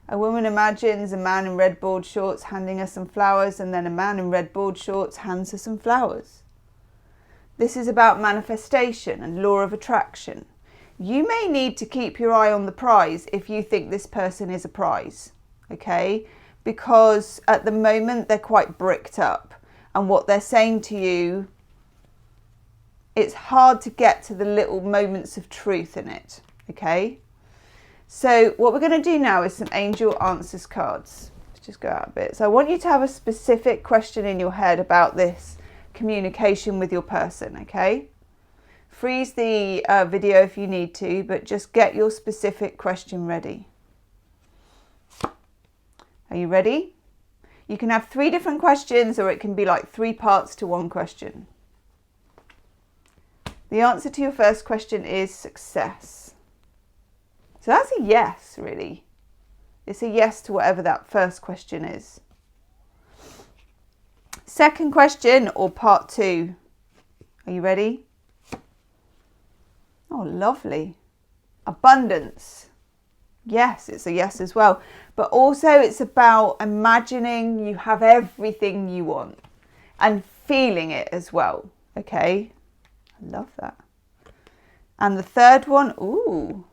A woman imagines a man in red board shorts handing her some flowers, and then a man in red board shorts hands her some flowers. This is about manifestation and law of attraction. You may need to keep your eye on the prize if you think this person is a prize, okay? Because at the moment they're quite bricked up, and what they're saying to you, it's hard to get to the little moments of truth in it, okay? So what we're going to do now is some angel answers cards. Let's just go out a bit. So I want you to have a specific question in your head about this communication with your person, okay? Freeze the video if you need to, but just get your specific question ready. Are you ready? You can have 3 different questions, or it can be like 3 parts to one question. The answer to your first question is success. So that's a yes, really. It's a yes to whatever that first question is. Second question, or part 2. Are you ready? Oh, lovely. Abundance. Yes, it's a yes as well. But also it's about imagining you have everything you want and feeling it as well. Okay? I love that. And the third one, ooh.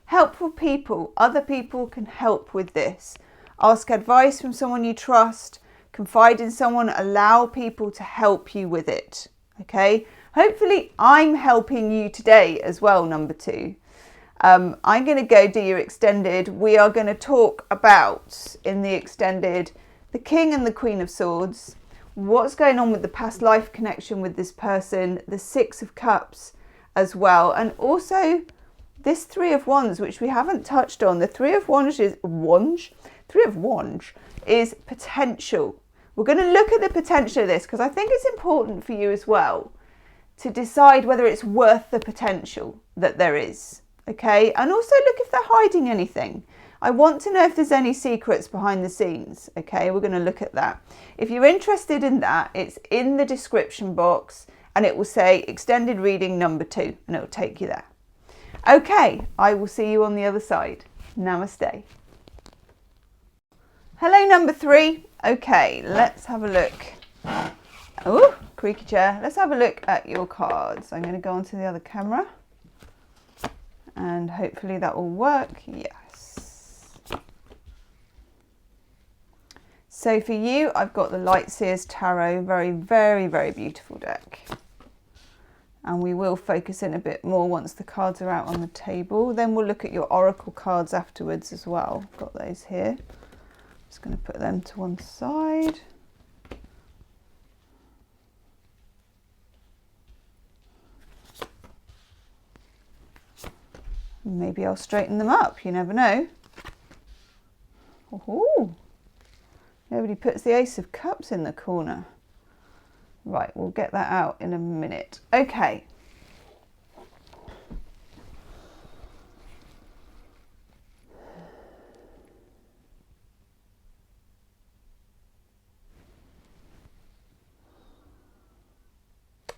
Helpful people. Other people can help with this. Ask advice from someone you trust. Confide in someone. Allow people to help you with it. Okay? Hopefully I'm helping you today as well, number 2. I'm going to go do your extended. We are going to talk about, in the extended, the King and the Queen of Swords. What's going on with the past life connection with this person. The 6 of Cups as well. And also this 3 of Wands, which we haven't touched on. The 3 of Wands is potential. We're going to look at the potential of this because I think it's important for you as well to decide whether it's worth the potential that there is. Okay, and also look if they're hiding anything. I want to know if there's any secrets behind the scenes. Okay, we're going to look at that. If you're interested in that, it's in the description box and it will say extended reading number 2 and it will take you there. Okay, I will see you on the other side. Namaste. Hello, number 3. Okay, let's have a look. Oh, creaky chair. Let's have a look at your cards. I'm going to go onto the other camera and hopefully that will work. Yes. So for you, I've got the Light Seers Tarot. Very, very, very beautiful deck. And we will focus in a bit more once the cards are out on the table. Then we'll look at your Oracle cards afterwards as well. Got those here. Just going to put them to one side. Maybe I'll straighten them up, you never know. Ooh, nobody puts the Ace of Cups in the corner. Right, we'll get that out in a minute. Okay.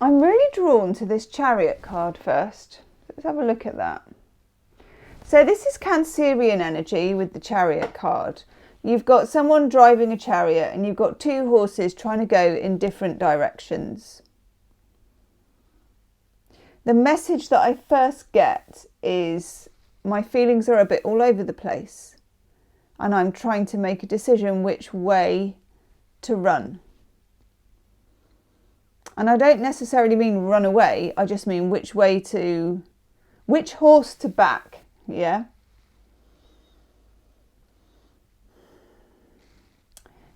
I'm really drawn to this Chariot card first. Let's have a look at that. So this is Cancerian energy with the Chariot card. You've got someone driving a chariot and you've got 2 horses trying to go in different directions. The message that I first get is my feelings are a bit all over the place and I'm trying to make a decision which way to run. And I don't necessarily mean run away, I just mean which horse to back, yeah?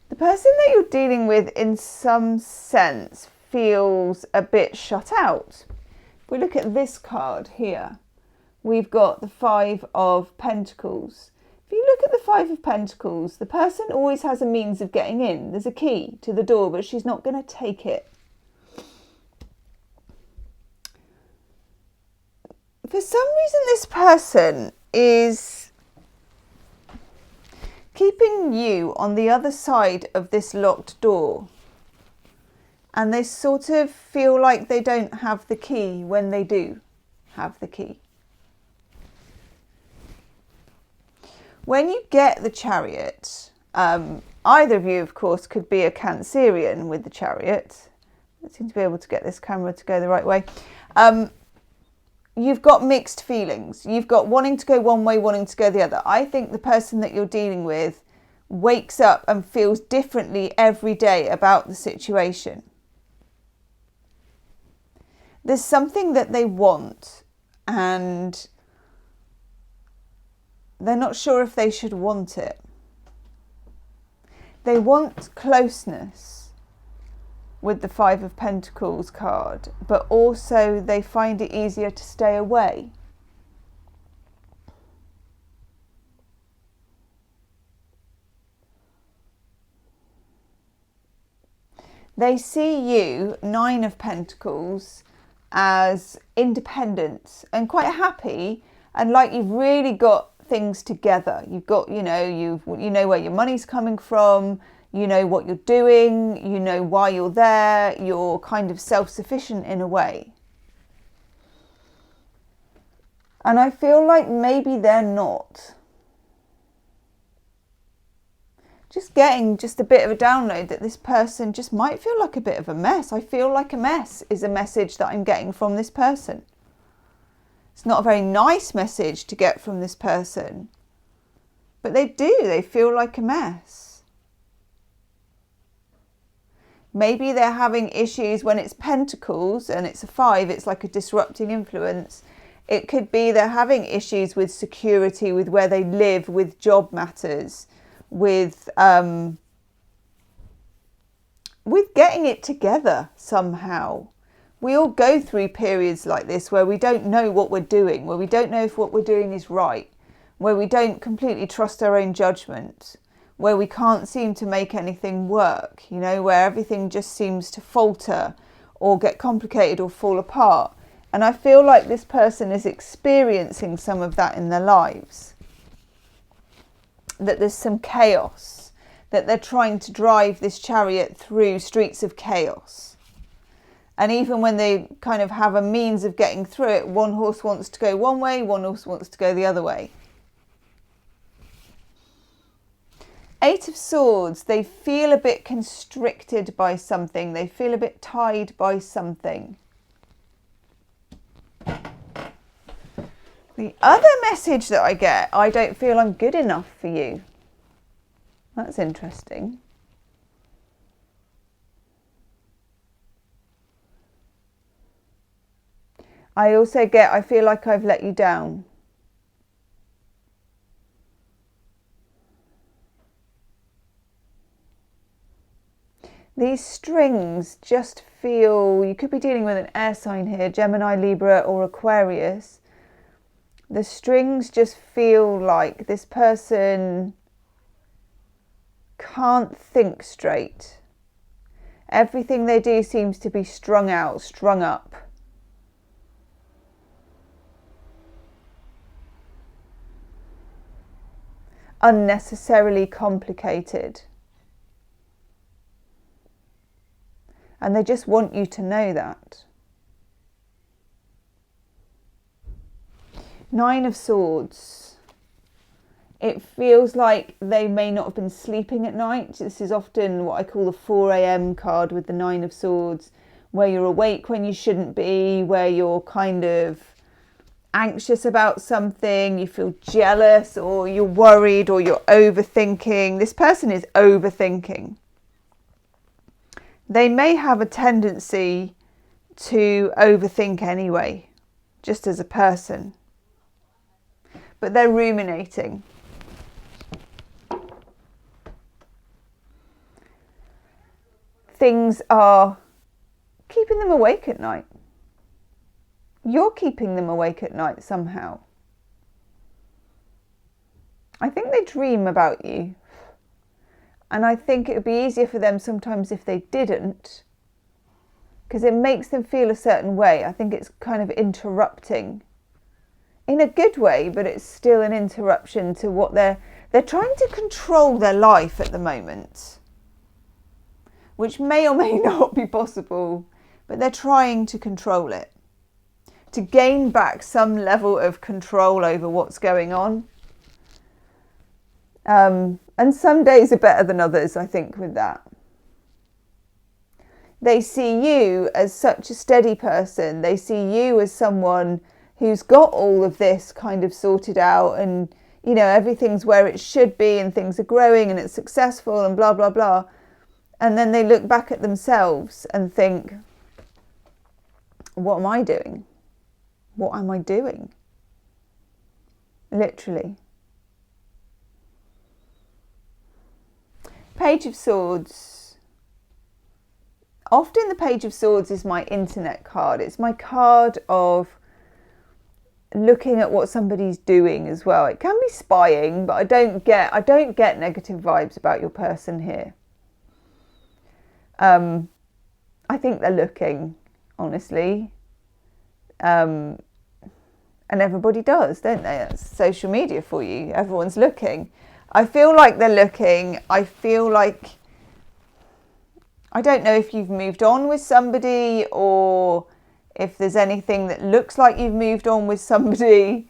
The person that you're dealing with in some sense feels a bit shut out. If we look at this card here, we've got the 5 of Pentacles. If you look at the 5 of Pentacles, the person always has a means of getting in. There's a key to the door, but she's not going to take it. For some reason, this person is keeping you on the other side of this locked door. And they sort of feel like they don't have the key when they do have the key. When you get the Chariot, either of you, of course, could be a Cancerian with the Chariot. I seem to be able to get this camera to go the right way. You've got mixed feelings. You've got wanting to go one way, wanting to go the other. I think the person that you're dealing with wakes up and feels differently every day about the situation. There's something that they want and they're not sure if they should want it. They want closeness with the 5 of Pentacles card, but also they find it easier to stay away. They see you, 9 of Pentacles, as independent and quite happy and like you've really got things together. You've got, you know where your money's coming from, you know what you're doing, you know why you're there, you're kind of self-sufficient in a way. And I feel like maybe they're not. Just getting just a bit of a download that this person just might feel like a bit of a mess. I feel like a mess is a message that I'm getting from this person. It's not a very nice message to get from this person, but they feel like a mess. Maybe they're having issues when it's Pentacles and it's a 5, it's like a disrupting influence. It could be they're having issues with security, with where they live, with job matters, with getting it together somehow. We all go through periods like this where we don't know what we're doing, where we don't know if what we're doing is right, where we don't completely trust our own judgment, where we can't seem to make anything work, you know, where everything just seems to falter or get complicated or fall apart. And I feel like this person is experiencing some of that in their lives. that there's some chaos, that they're trying to drive this chariot through streets of chaos. And even when they kind of have a means of getting through it, one horse wants to go one way, one horse wants to go the other way. Eight of Swords, they feel a bit constricted by something. They feel a bit tied by something. The other message that I get, I don't feel I'm good enough for you. That's interesting. I also get, I feel like I've let you down. These strings just feel, you could be dealing with an air sign here, Gemini, Libra or Aquarius. The strings just feel like this person can't think straight. Everything they do seems to be strung out, strung up. Unnecessarily complicated. And they just want you to know that. Nine of Swords. It feels like they may not have been sleeping at night. This is often what I call the 4 a.m. card with the Nine of Swords, where you're awake when you shouldn't be, where you're kind of anxious about something, you feel jealous or you're worried or you're overthinking. This person is overthinking. They may have a tendency to overthink anyway, just as a person. But they're ruminating. Things are keeping them awake at night. You're keeping them awake at night somehow. I think they dream about you. And I think it would be easier for them sometimes if they didn't, because it makes them feel a certain way. I think it's kind of interrupting in a good way, but it's still an interruption to what they're trying to control their life at the moment, which may or may not be possible, but they're trying to control it, to gain back some level of control over what's going on. And some days are better than others, I think, with that. They see you as such a steady person. They see you as someone who's got all of this kind of sorted out and, you know, everything's where it should be and things are growing and it's successful and blah, blah, blah. And then they look back at themselves and think, what am I doing? What am I doing? Literally. Page of Swords. Often the Page of Swords is my internet card. It's my card of looking at what somebody's doing as well. It can be spying, but I don't get negative vibes about your person here. I think they're looking, honestly. And everybody does, don't they? That's social media for you. Everyone's looking. I feel like they're looking. I feel like, I don't know if you've moved on with somebody or if there's anything that looks like you've moved on with somebody.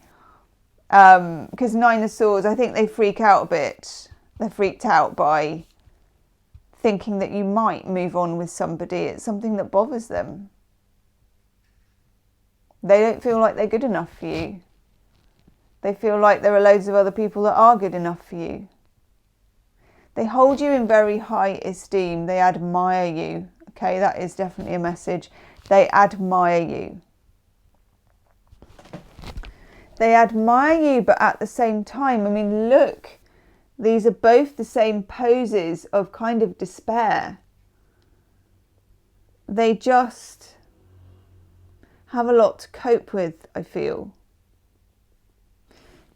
Because Nine of Swords, I think they freak out a bit. They're freaked out by thinking that you might move on with somebody. It's something that bothers them. They don't feel like they're good enough for you. They feel like there are loads of other people that are good enough for you. They hold you in very high esteem. They admire you. Okay, that is definitely a message. They admire you. They admire you, but at the same time, I mean, look, these are both the same poses of kind of despair. They just have a lot to cope with, I feel.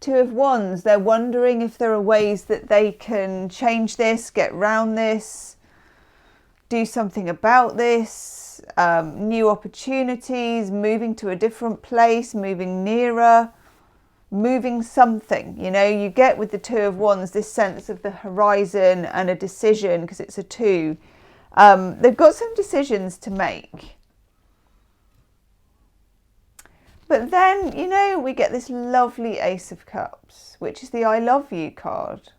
Two of Wands, they're wondering if there are ways that they can change this, get round this, do something about this, new opportunities, moving to a different place, moving nearer. moving something. You know, you get with the Two of Wands this sense of the horizon and a decision, because it's a 2. They've got some decisions to make. But then, you know, we get this lovely Ace of Cups, which is the I love you card.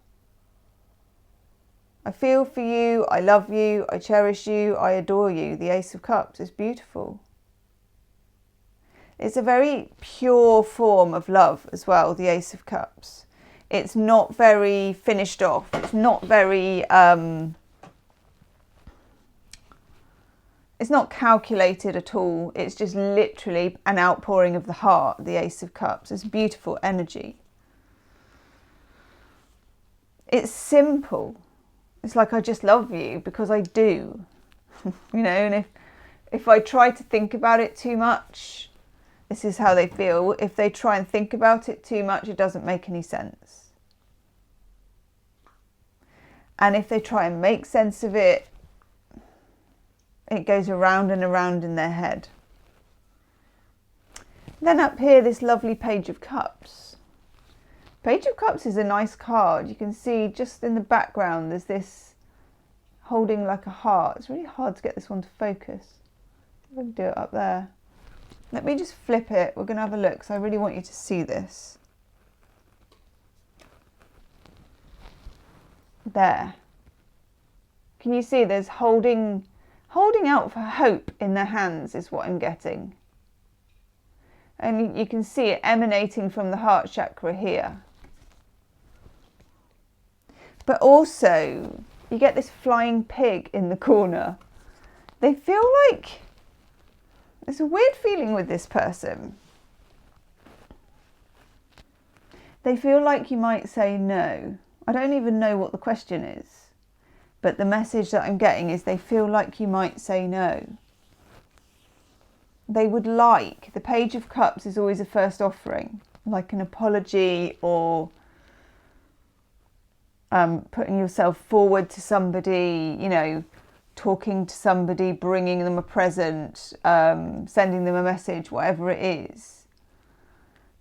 I feel for you, I love you, I cherish you, I adore you. The Ace of Cups is beautiful. It's a very pure form of love as well, the Ace of Cups. It's not very finished off. It's not very, it's not calculated at all. It's just literally an outpouring of the heart, the Ace of Cups. It's beautiful energy. It's simple. It's like, I just love you because I do. You know, and if I try to think about it too much, this is how they feel. If they try and think about it too much, it doesn't make any sense. And if they try and make sense of it, it goes around and around in their head. Then up here, this lovely Page of Cups. Page of Cups is a nice card. You can see just in the background, there's this holding like a heart. It's really hard to get this one to focus. I'm going to do it up there. Let me just flip it. We're going to have a look, because I really want you to see this. There. Can you see there's holding out for hope in their hands is what I'm getting. And you can see it emanating from the heart chakra here. But also, you get this flying pig in the corner. They feel like, there's a weird feeling with this person. They feel like you might say no. I don't even know what the question is. But the message that I'm getting is they feel like you might say no. They would like, the Page of Cups is always a first offering, like an apology or putting yourself forward to somebody, you know, talking to somebody, bringing them a present, sending them a message, whatever it is.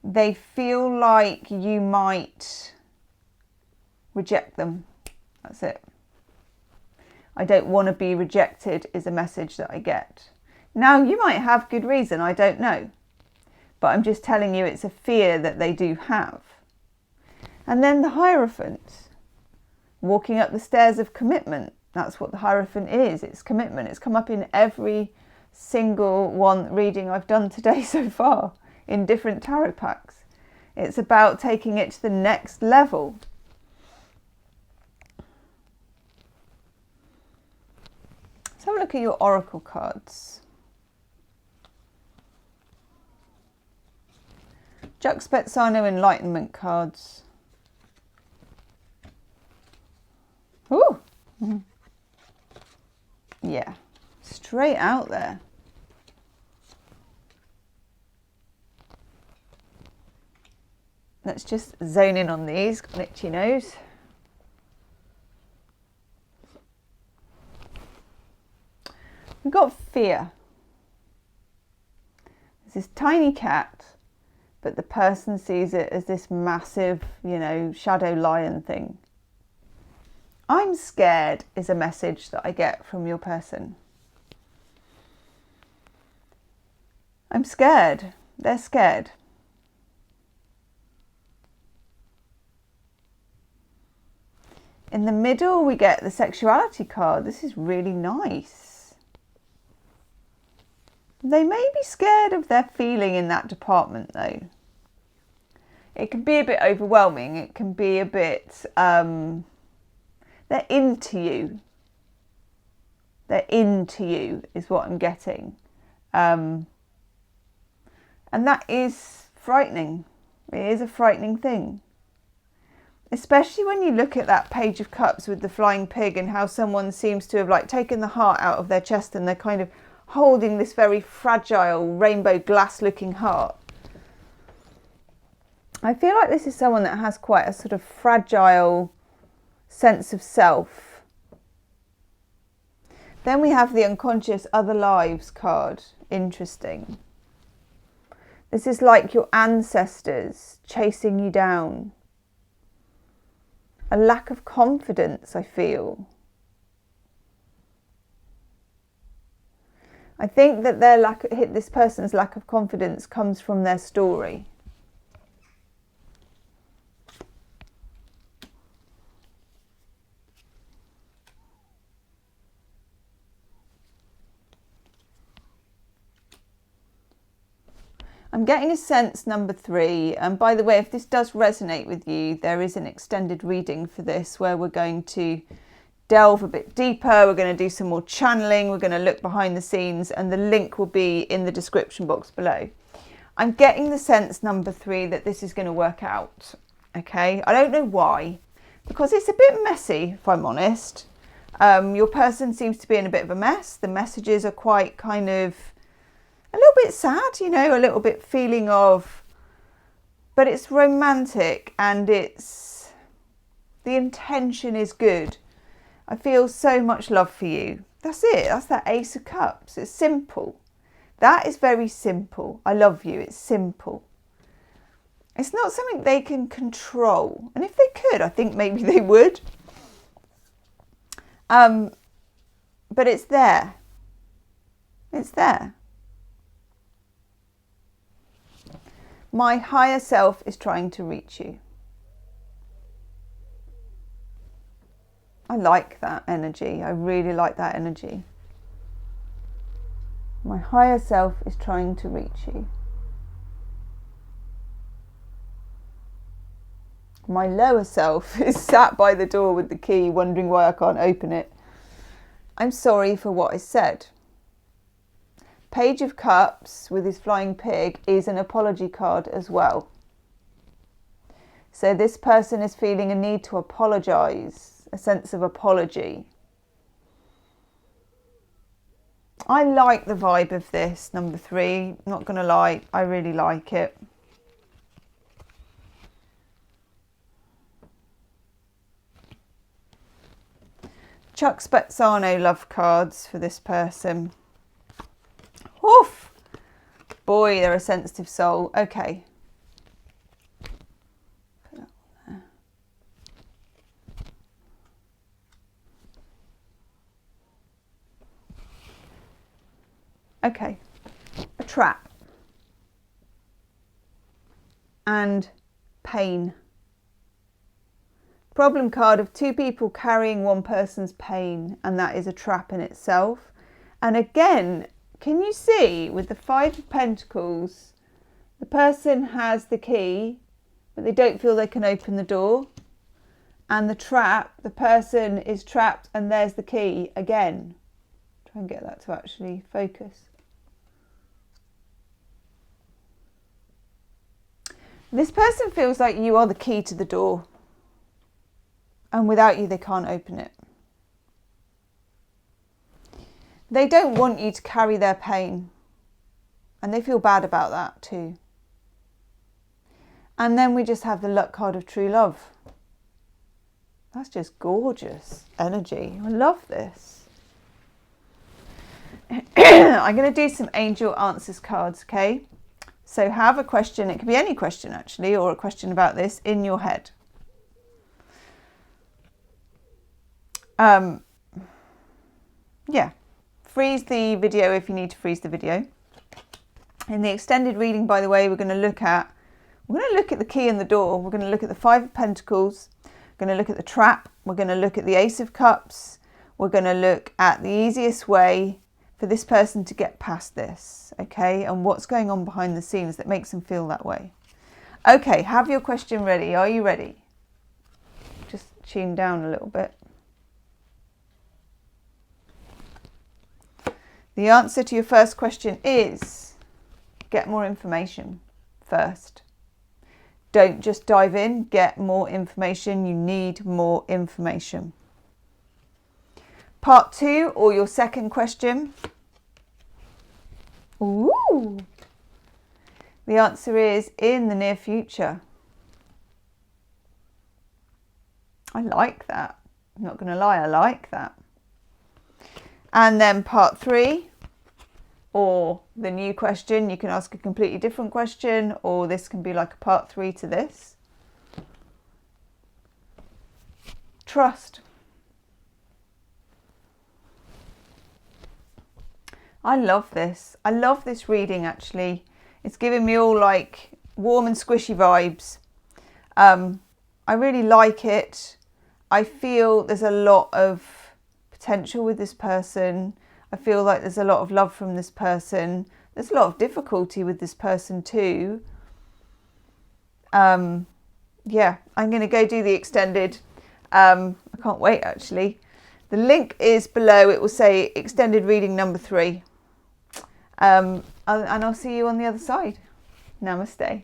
They feel like you might reject them. That's it. I don't want to be rejected is a message that I get. Now, you might have good reason, I don't know. But I'm just telling you it's a fear that they do have. And then the Hierophant. Walking up the stairs of commitment. That's what the Hierophant is. It's commitment. It's come up in every single one reading I've done today so far in different tarot packs. It's about taking it to the next level. Let's have a look at your oracle cards. Juxtapezzano Enlightenment cards. Ooh! Yeah, straight out there. Let's just zone in on these. Got an itchy nose. We've got fear. There's this tiny cat, but the person sees it as this massive, you know, shadow lion thing. I'm scared is a message that I get from your person. I'm scared. They're scared. In the middle, we get the sexuality card. This is really nice. They may be scared of their feeling in that department, though. It can be a bit overwhelming. It can be a bit... they're into you. They're into you is what I'm getting. And that is frightening. It is a frightening thing. Especially when you look at that Page of Cups with the flying pig and how someone seems to have like taken the heart out of their chest and they're kind of holding this very fragile rainbow glass looking heart. I feel like this is someone that has quite a sort of fragile sense of self. Then we have the unconscious other lives card. Interesting. This is like your ancestors chasing you down. A lack of confidence, I feel. I think that this person's lack of confidence comes from their story. I'm getting a sense, number 3, and by the way, if this does resonate with you, there is an extended reading for this where we're going to delve a bit deeper, we're going to do some more channeling, we're going to look behind the scenes, and the link will be in the description box below. I'm getting the sense, number 3, that this is going to work out, okay? I don't know why, because it's a bit messy, if I'm honest. Your person seems to be in a bit of a mess. The messages are quite kind of a little bit sad, you know, a little bit feeling of, but it's romantic and the intention is good. I feel so much love for you. That's it. That's that Ace of Cups. It's simple. That is very simple. I love you. It's simple. It's not something they can control. And if they could, I think maybe they would. But it's there. It's there. My higher self is trying to reach you. I like that energy. I really like that energy. My higher self is trying to reach you. My lower self is sat by the door with the key, wondering why I can't open it. I'm sorry for what I said. Page of Cups with his flying pig is an apology card as well. So this person is feeling a need to apologise, a sense of apology. I like the vibe of this, number 3. Not going to lie, I really like it. Chuck Spezzano love cards for this person. Oof! Boy, they're a sensitive soul. Okay. Put that one there. Okay. A trap. And pain. Problem card of 2 people carrying one person's pain, and that is a trap in itself. And again, can you see with the 5 of Pentacles, the person has the key, but they don't feel they can open the door. And the trap, the person is trapped and there's the key again. Try and get that to actually focus. This person feels like you are the key to the door. And without you, they can't open it. They don't want you to carry their pain. And they feel bad about that too. And then we just have the luck card of true love. That's just gorgeous energy. I love this. I'm going to do some angel answers cards, okay? So have a question. It could be any question actually, or a question about this in your head. Yeah. Freeze the video if you need to freeze the video. In the extended reading, by the way, we're going to look at the key in the door. We're going to look at the 5 of Pentacles. We're going to look at the trap. We're going to look at the Ace of Cups. We're going to look at the easiest way for this person to get past this, okay? And what's going on behind the scenes that makes them feel that way. Okay, have your question ready. Are you ready? Just tune down a little bit. The answer to your first question is get more information first. Don't just dive in, get more information. You need more information. Part 2, or your second question. Ooh. The answer is in the near future. I like that. I'm not going to lie, I like that. And then part 3, or the new question. You can ask a completely different question, or this can be like a part 3 to this. Trust. I love this. I love this reading, actually. It's giving me all like warm and squishy vibes. I really like it. I feel there's a lot of potential with this person. I feel like there's a lot of love from this person. There's a lot of difficulty with this person too. Yeah, I'm going to go do the extended. I can't wait, actually. The link is below. It will say extended reading number 3. And I'll see you on the other side. Namaste.